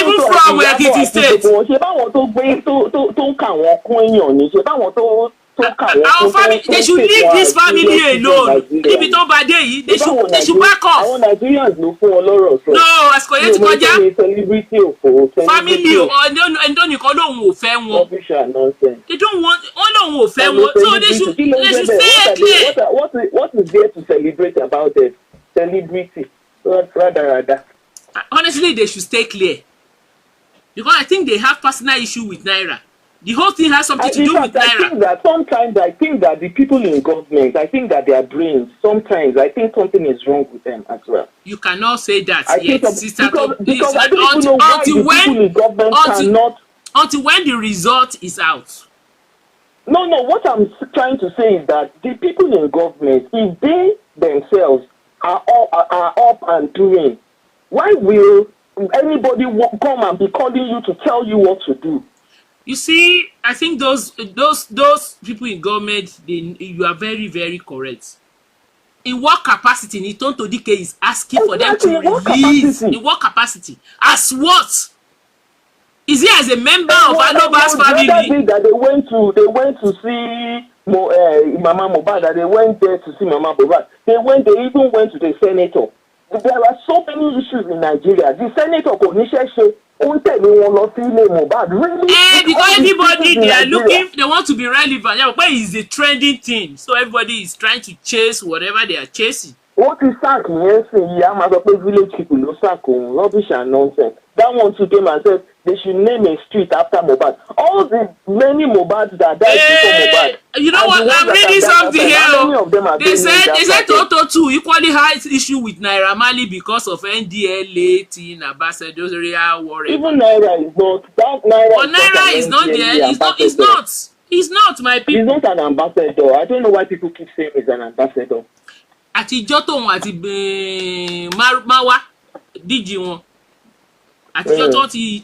even from Ekiti State. Ṣé báwọn tó gbé tó ń kà wọ́n kún èèyàn ni ṣé báwọn tó our family they should leave this family alone. Níbi tó bá dé yìí they should back off. Àwọn Nigerians ló fún wọn lọ́rọ̀ sọ. No àsìkò yẹn ti kọjá. Family ẹ̀ńdọ́ nìkan lòun ò fẹ́ wọn. They don't want wọ́n lòun ò fẹ́ wọn so they should stay clear. What is there to celebrate about it? Celebrity. Rather. Honestly they should stay clear because I think they have personal issue with Naira. The whole thing has something to do with Naira. Sometimes I think that the people in government, I think that their brains, sometimes I think something is wrong with them as well. You cannot say that yet, sister. Because I don't even know why the people in government cannot. Until when the result is out. No. What I'm trying to say is that the people in government, if they themselves are up and doing, why will anybody come and be calling you to tell you what to do? You see, I think those people in government, you are very, very correct. In what capacity Tonto Dike is asking for them to release? In what capacity? As what? Is he as a member of Aloba's family? The other day that they went to see Mama Mohbad, that they went there to see Mama Mohbad. They even went to the senator. There are so many issues in Nigeria. The senator Onisheshe. Really? Because everybody they want to be relevant. Yeah, but it's a trending thing. So everybody is trying to chase whatever they are chasing. What is sacking? Yes, village people no sack rubbish and nonsense. That one too came and said they should name a street after Mohbad. All the many Mohbads that died before Mohbad. You know what? I'm reading something here. How many of them are They said named Toto too equally has issue with Naira Marley because of NDLEA teen ambassadorial warrant. Even Naira is not. That Naira but Naira is not there. He's not my people. He's not an ambassador. I don't know why people keep saying he's an ambassador. Àtijọ́ tóun àti Máwá díjì wọn. Àtijọ́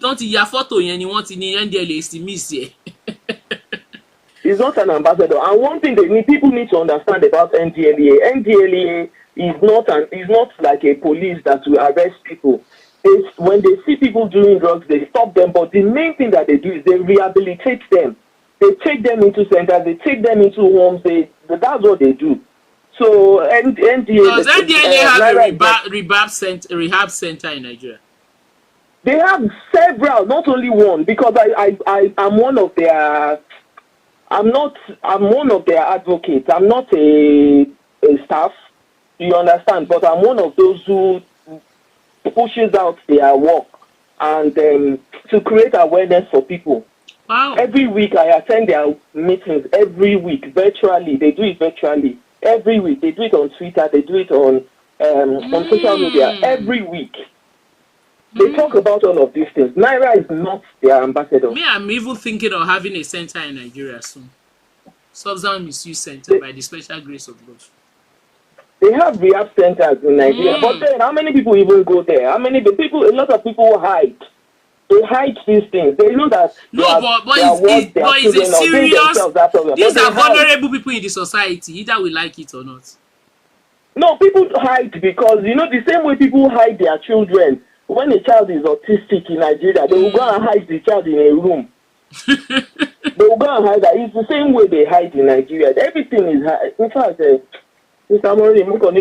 tó ti ya fọ́tò yẹn ni wọ́n ti ní NDLEA sí miss ẹ̀. He's not an ambassador. And one thing people need to understand about NDLEA. NDLEA is not like a police that will arrest people. When they see people doing drugs, they stop them. But the main thing that they do is they rehabilitate them. They take them into centers. They take them into homes. That's what they do. So NDLEA. Does NDLEA have a rehab center in Nigeria? They have several, not only one. Because I'm one of their. I'm one of their advocates. I'm not a staff. You understand? But I'm one of those who pushes out their work and to create awareness for people. Wow. Every week I attend their meetings. Every week, virtually. They do it virtually. Every week. They do it on Twitter. They do it on social media. Every week. They talk about all of these things. Naira is not their ambassador. Me, I'm even thinking of having a center in Nigeria soon. Substance Misuse Center by the special grace of God. They have rehab centers in Nigeria. But then, how many people even go there? A lot of people hide. They hide these things. They know that. No, but it's a serious. These are vulnerable people in the society. Either we like it or not. No, people hide because, the same way people hide their children. When a child is autistic in Nigeria, they will go and hide the child in a room. They will go and hide that. It's the same way they hide in Nigeria. Everything is hide. In fact, Mr. Maureen, because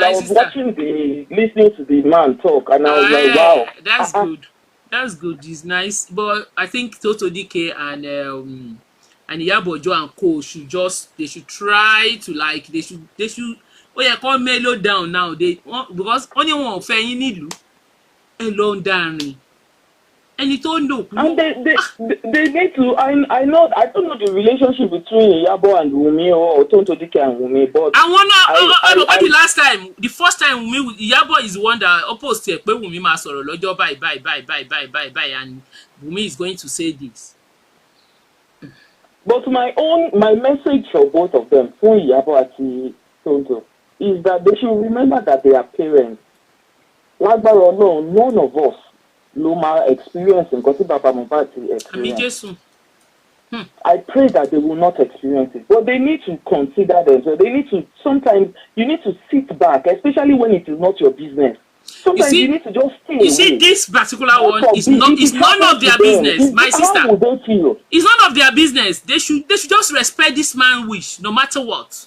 I was listening to the man talk, and I was like, wow. That's good. That's good. It's nice. But I think Toto DK and Iyabojo and Co should try to they should. Oh yeah, call mellow down now. Because only one fẹ́ yín nílùú ẹ lọ ń dárin. Ẹni tó ń dòkú. And they need to. I don't know the relationship between Iyabo and Wunmi or Tonto Dike and Wunmi, but the first time Iyabo is the one that opposed to pé Wunmi máa sọ̀rọ̀ lọ́jọ́ bye, and Wunmi is going to say this. But my message for both of them, fún Iyabo àti Tonto, is that they should remember that they are parents. Lágbára Ọlọ́run, none of us ló máa experience nǹkan tí Baba Mohbad ti experience. I pray that they will not experience it. But they need to consider themselves. They need to, sometimes, you need to sit back, especially when it is not your business. Sometimes you need to just stay away. You see, this particular one is none of their business. My sister, how would they feel? It's none of their business. They should just respect this man's wish, no matter what.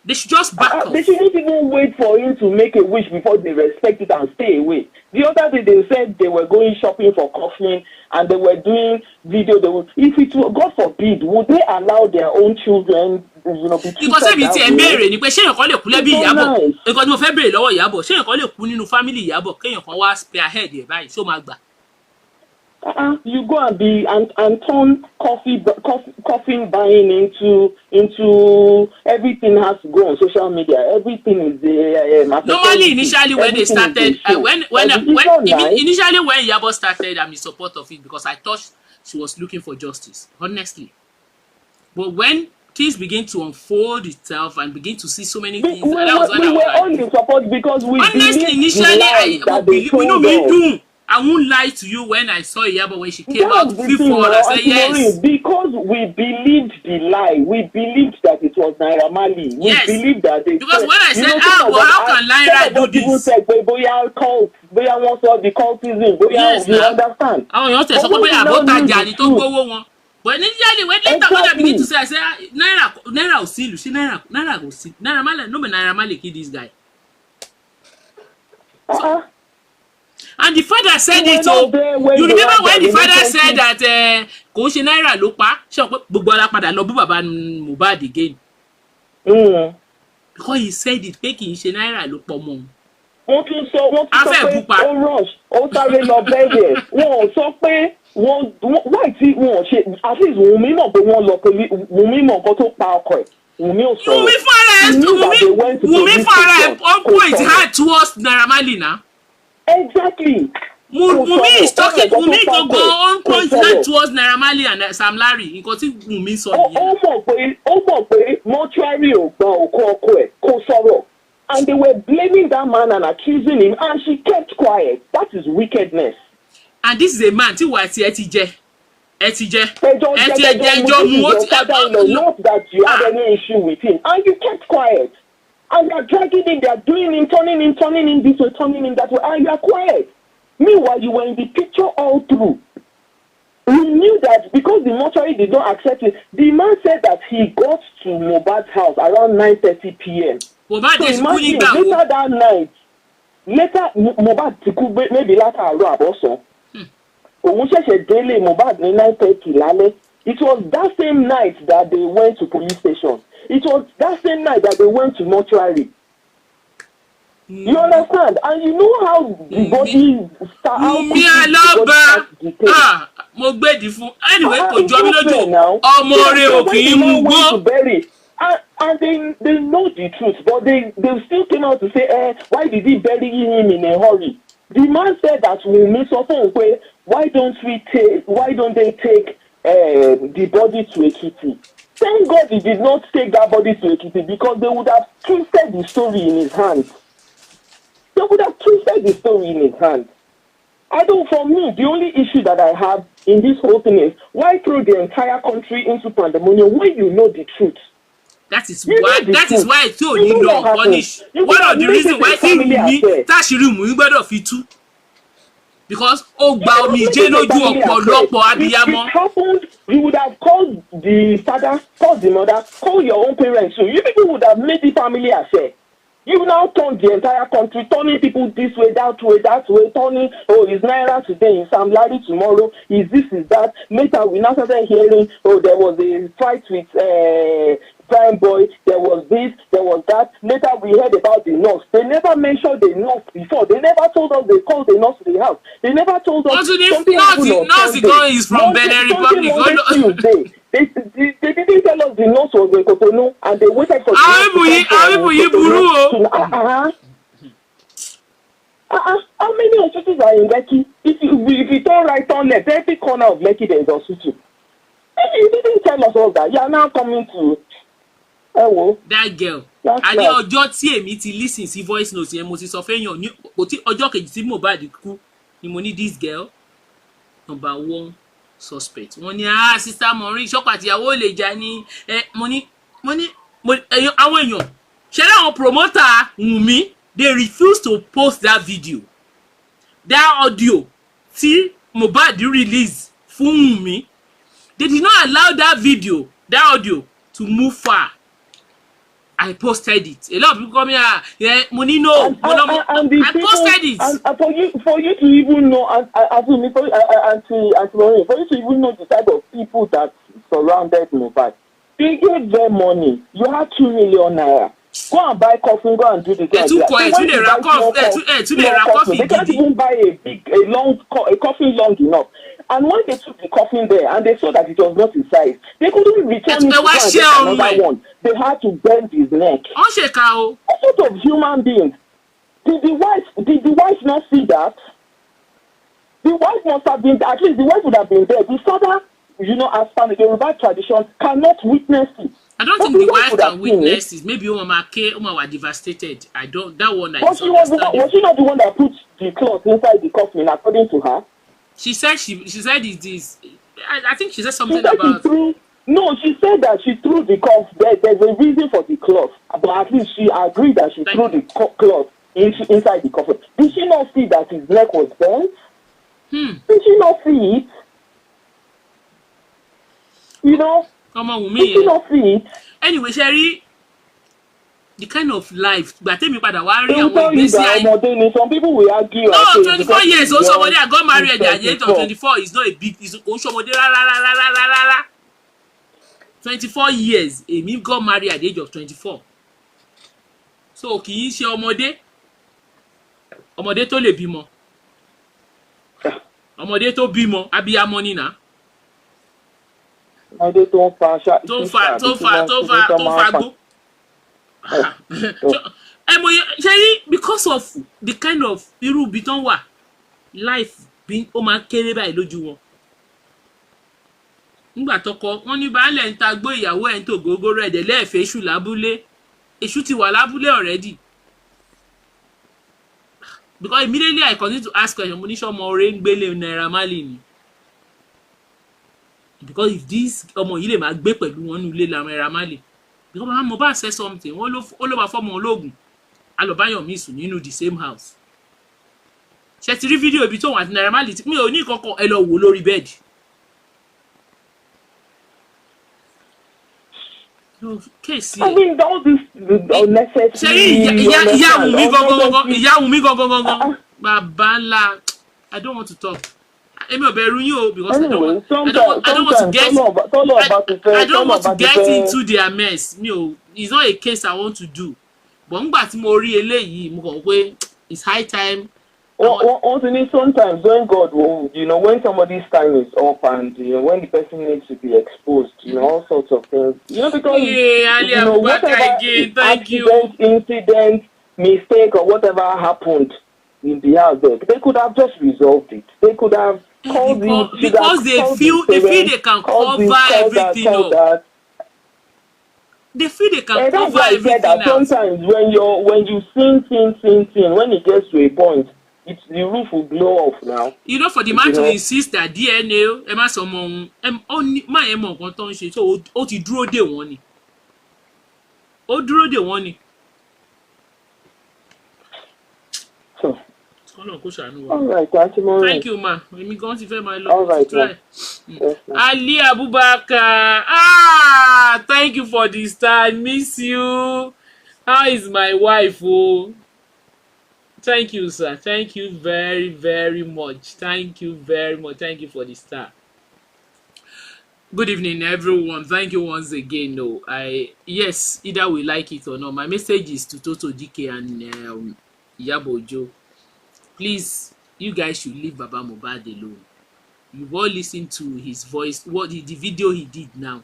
They should just back off. They shouldn't even wait for him to make a wish before they respect it and stay away. The other day they said they were going shopping for coffee and they were doing video. If it were, God forbid, would they allow their own children, be treated that way? Because ṣé èèyàn kan lè kú lẹ́bí Ìyábọ̀. Nǹkan tí mo fẹ́ béèrè lọ́wọ́ Ìyábọ̀, ṣé èèyàn kan lè kú nínú family Ìyábọ̀ kéèyàn kan wá spearhead ẹ̀ báyìí ṣó máa gbà? You go and turn coffee buying into everything has to go on social media. Everything is normally initially when they started initially when Yabo started, I'm in support of it because I thought she was looking for justice, honestly. But when things begin to unfold itself and begin to see so many things, we were all in support because we honestly initially I won't lie to you when I saw Iyabo when she came out before. I said yes. Because we believed the lie. We believed that it was Naira Marley. We believed that they because when I said, how can Naira do this? Said, cult, the cultism. Yes, you understand? But initially, when I begin to say, I said, Naira will see you. Naira will see. Naira Marley, no, Naira Marley kill this guy. And the father said it. You remember when the father said that kò ṣe Naira ló pa, ṣé o pé gbogbo ara padà lọ bú bàbá Mohbad again. Because he said it pé kì í ṣe Naira ló pọ̀ mọ́. wọ́n tún sọ pé ó rush ó sáré lọ bẹ́ẹ̀ wọ́n sọ pé wọ́n tí wọ́n ṣe at least Wunmi mọ̀ pé wọ́n lọ pé Wunmi mọ̀ nǹkan tó pa ọkọ ẹ̀ Wunmi ò sọ̀rọ̀ Wunmi fara ẹ̀ on point hard towards Naira Marley now. Exactly. Wunmi is talking. Wunmi go on point hard towards Naira Marley and Sam Larry. Nǹkan tí Wunmi sọ nìyẹn. Ó mọ̀ pé mortuary ò gba òkú ọkọ ẹ̀ kó sọ̀rọ̀. And they were blaming that man and accusing him, and she kept quiet. That is wickedness. And this is a man tí wà tí ẹ ti jẹ. Not that you had any issue with him, and you kept quiet. And they are dragging him, they are doing him, turning him this way, turning him that way, and you are quiet. Meanwhile, you were in the picture all through. We knew that because the mortuary did not accept it. The man said that he got to Mohbad's house around 9:30 p.m. So imagine later that night, Mohbad maybe later àárọ̀ àbọ̀sán. Òun ṣẹ̀ṣẹ̀ délé Mohbad ní 9:30 lálẹ́. It was that same night that they went to police station. It was that same night that they went to mortuary. You understand? And you know how the body start out. Mo gbèdì fún. Anyway, kò jọ mí lójú. Ọmọ rẹ̀ ò kì í mú gbó. And they know the truth, but they still came out to say, why did he bury him in a hurry? The man said that Wunmi sọ fún òun why don't they take the body to Ekiti? Thank God he did not take that body to Ekiti, because they would have twisted the story in his hands. For me, the only issue that I have in this whole thing is, why throw the entire country into pandemonium when you know the truth? That is why tí ò ní lọ punish. One of the reasons why tí Wunmi táṣìírí Wunmi gbọ́dọ̀ fi tú. Because ó gba omijé lójú ọ̀pọ̀lọpọ̀ abiyamọ. It happened, you would have called the father, called the mother, called your own parents too. You people would have made the family affair. You now turn the entire country, turning people this way, that way, turning, it's Naira today, it's Sam Larry tomorrow, is this, is that. Later, we now started hearing, there was a fight with Prime Boy, there was this, there was that. Later, we heard about the nurse. They never mentioned the nurse before. They never told us they called the nurse to the house. They never told us something happened on Sunday. Is from Benin Republic. They didn't tell us the nurse was in Cotonou, and they waited for How many hospitals are in Lekki? If you turn right on left, every corner of Lekki there is a hospital. You didn't tell us all that. You are now coming to that girl. Àní ọjọ́ tí èmi ti listen sí voice note yẹn mo ti sọ fẹ́yàn ní ọjọ́ kejì tí Mohbad kú ni mo ní this girl number 1 suspect. Wọ́n ní sister Maureen ṣọ́kọ àtìyàwó lè jà ní mo ní àwọn èèyàn ṣe láwọn promoter Wunmi, they refuse to post that video, that audio tí Mohbad release fún Wunmi. They did not allow that video, that audio to move far. I posted it. A lot of people come here, money no. I posted it. And for you to even know, for you to even know the type of people that surrounded Mohbad, they gave them money. You had 2 million naira. Go and buy coffee. Go and do this. They can't even buy a coffin long enough. And when they took the coffin there and they saw that it was not his size, they couldn't return it to another one. They had to bend his neck. What sort of human beings? Did the wife not see that? The wife must have been, at least the wife would have been there. The father, as per the Yoruba tradition, cannot witness it. I don't think the wife can witness it. Maybe Oma were devastated. That one. But was she not the one that put the cloth inside the coffin, according to her? She said it is. I think she said something about. She said that she threw the cloth. There's a reason for the cloth, but at least she agreed that she threw the cloth inside the coffin. Did she not see that his neck was bent? Did she not see it? Come on, Did she not see it? Anyway, Sherry, the kind of life but tell me padà wá rí àwọn ìgbésí ayé. Some people will argue. No, 24 years old somebody I got married at the age of 24 is not a big. Is somebody 24 years. Èmi got married at the age of 24. So kì í ṣe ọmọdé. ọmọdé tó lè bímọ ọmọdé tó bímọ abiyamọ nínà ọmọdé tó ń fa tó ń fagbó ẹ mọ̀ ṣe rí because of the kind of irú ibi tán wà life bí ó máa ń kéré báyìí lójú wọn nígbà tọkọ wọn ní baálẹ̀ ń ta gbó ìyàwó ẹ̀ ń tò gógóró ẹ̀dẹ̀ lẹ́ẹ̀fẹ́ èṣù lábúlé èṣù ti wà lábúlé already because immediately I continue to ask question mo ní sọ ọmọ rẹ ń gbélé Naira Marley ni because if this ọmọ yìí lè máa gbé pẹ̀lú wọn ní ilé Naira Marley because mama Mohbad say something ó ló bá fọmọ ológun alọbáyọmí sùn nínú the same house ṣe ti rí fídíò ibi tóun àti Naira Marley mi ò ní kankan ẹ lọ wò lórí bẹ́ẹ̀dì kéèsì I mean, all this unnecessary. ṣe rí ìyá Wunmi gangan bàbá ńlá I don't want to talk èmi ò bẹ̀rù yín o because Anyway, I don't want to get into their mess mi ò it's not a case I want to do but ngbà tí mo rí eléyìí mo kàn pé it's high time. Only sometimes when God will, when somebody's time is up and, when the person needs to be exposed, all sorts of things. Because, whatever accident, incident, mistake, or whatever happened in the house there, they could have just resolved it. They could have called because they feel they can cover everything up. They feel they can cover everything up. Sometimes when you sin, when it gets to a point, the roof will blow off now. For the man to insist that DNA, ẹ má sọ ọmọ òun, má ẹ mọ nǹkan tó ń ṣe, so ó ti dúró dè wọ́n ni. Ó dúró dè wọ́n ni. Kọ́nà kó ṣàánú wa. All right, Auntie Maureen. Thank you, ma. Èmi gan ti fẹ́ máa lọ. All right, try. Yes, Ali Abubakar. Thank you for the star. I miss you. How is my wife? Oh? Thank you, sir. Thank you very, very much. Thank you very much. Thank you for the star. Good evening, everyone. Thank you once again. No, yes, either we like it or not. My message is to Toto DK and Iyabo Ojo. Please, you guys should leave Baba Mohbad alone. You've all listened to his voice, the video he did now.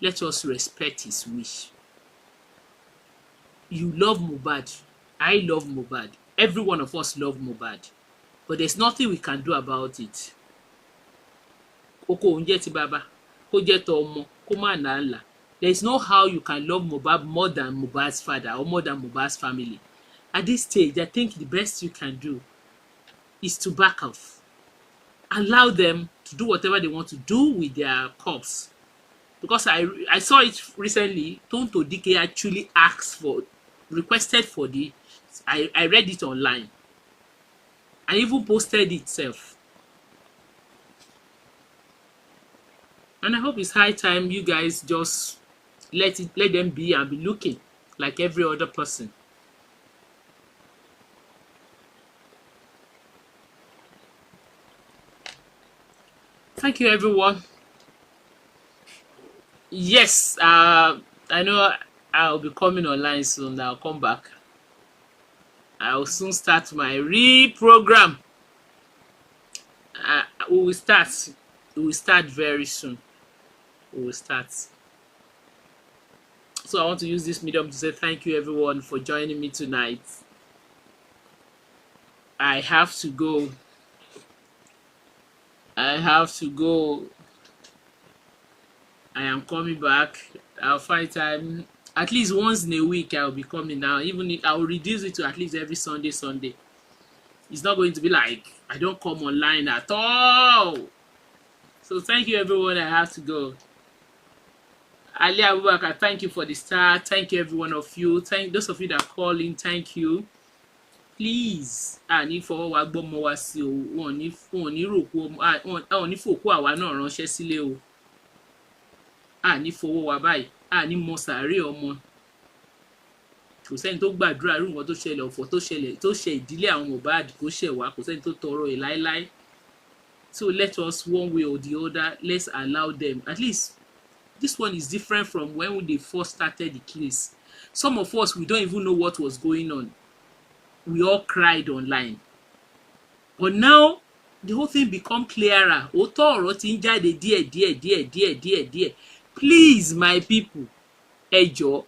Let us respect his wish. You love Mohbad. I love Mohbad. Every one of us love Mohbad. But there's nothing we can do about it. Oko unje ti baba, ko je to omo, ko ma na nla. There's no how you can love Mohbad more than Mohbad's father or more than Mohbad's family. At this stage, I think the best you can do is to back off. Allow them to do whatever they want to do with their corpse. Because I saw it recently, Tonto DK actually requested for the I read it online. I even posted it itself. And I hope it's high time you guys just let them be and be looking like every other person. Thank you, everyone. Yes, I know I'll be coming online soon. I'll come back. I'll soon start my program. We will start. We will start very soon. We will start. So I want to use this medium to say thank you, everyone, for joining me tonight. I have to go. I am coming back. I'll find time. At least once in a week I'll be coming now. Even if I'll reduce it to at least every Sunday. It's not going to be like I don't come online at all. So thank you, everyone. I have to go. Ali Abubakar, thank you for the star. Thank you, every one of you. Thank those of you that call in. Thank you. Please, ní fọwọ́ wa gbọ́mọ wa sí o. Wọ́n ní fòkú àwa náà ránṣẹ́ sílé o. Ní fọwọ́ wa báyìí. Ní mọ sàárè ọmọ. Kò sẹ́ni tó gbàdúrà irú nǹkan tó ṣẹlẹ̀ ọ̀fọ̀ tó ṣe ìdílé àwọn Mohbad kó ṣẹ̀ wá. Kò sẹ́ni tó tọrọ ẹ̀ láéláé. So let us, one way or the other, let's allow them. At least this one is different from when they first started the case. Some of us, we don't even know what was going on. we all cried online. But now the whole thing become clearer. Òótọ́ ọ̀rọ̀ ti ń jáde díẹ̀. Please my people, ẹ jọ̀ọ́,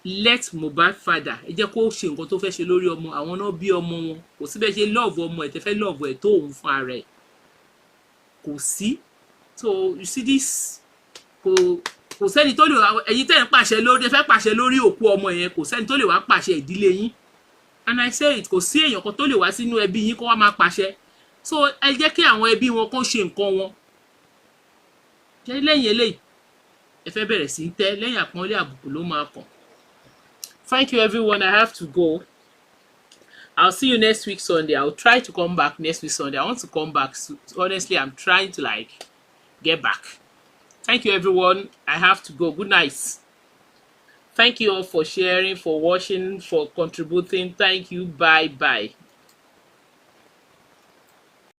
let Mohbad father ẹ jẹ́ kó ṣe nǹkan tó fẹ́ ṣe lórí ọmọ. Àwọn náà bí ọmọ wọn. Kò sí bẹ́ẹ̀ ṣe love ọmọ ẹ̀ tẹ́ fẹ́ love ẹ̀ tó òun fún ara ẹ̀. Kò sí. So you see this, kò sẹ́ni tó lè wá, ẹ̀yin tẹ́ ń pàṣẹ lórí, ẹ fẹ́ pàṣẹ lórí òkú ọmọ yẹn, kò sẹ́ni tó lè wá pàṣẹ ìdílé yín. And I say it, kò sí èèyàn kan tó lè wá sínú ẹbí yín kó wá máa pàṣẹ. So ẹ jẹ́ kí àwọn ẹbí wọn kó ṣe nǹkan wọn. Ṣé lẹ́yìn eléyìí ẹ fẹ́ bẹ̀rẹ̀ sí í tẹ́, lẹ́yìn àpọ́nlé àbùkù ló máa kàn. Thank you everyone, I have to go. I'll see you next week Sunday. I'll try to come back next week Sunday. I want to come back. Honestly, I'm trying to like get back. Thank you everyone, I have to go. Good night. Thank you all for sharing, for watching, for contributing. Thank you. Bye.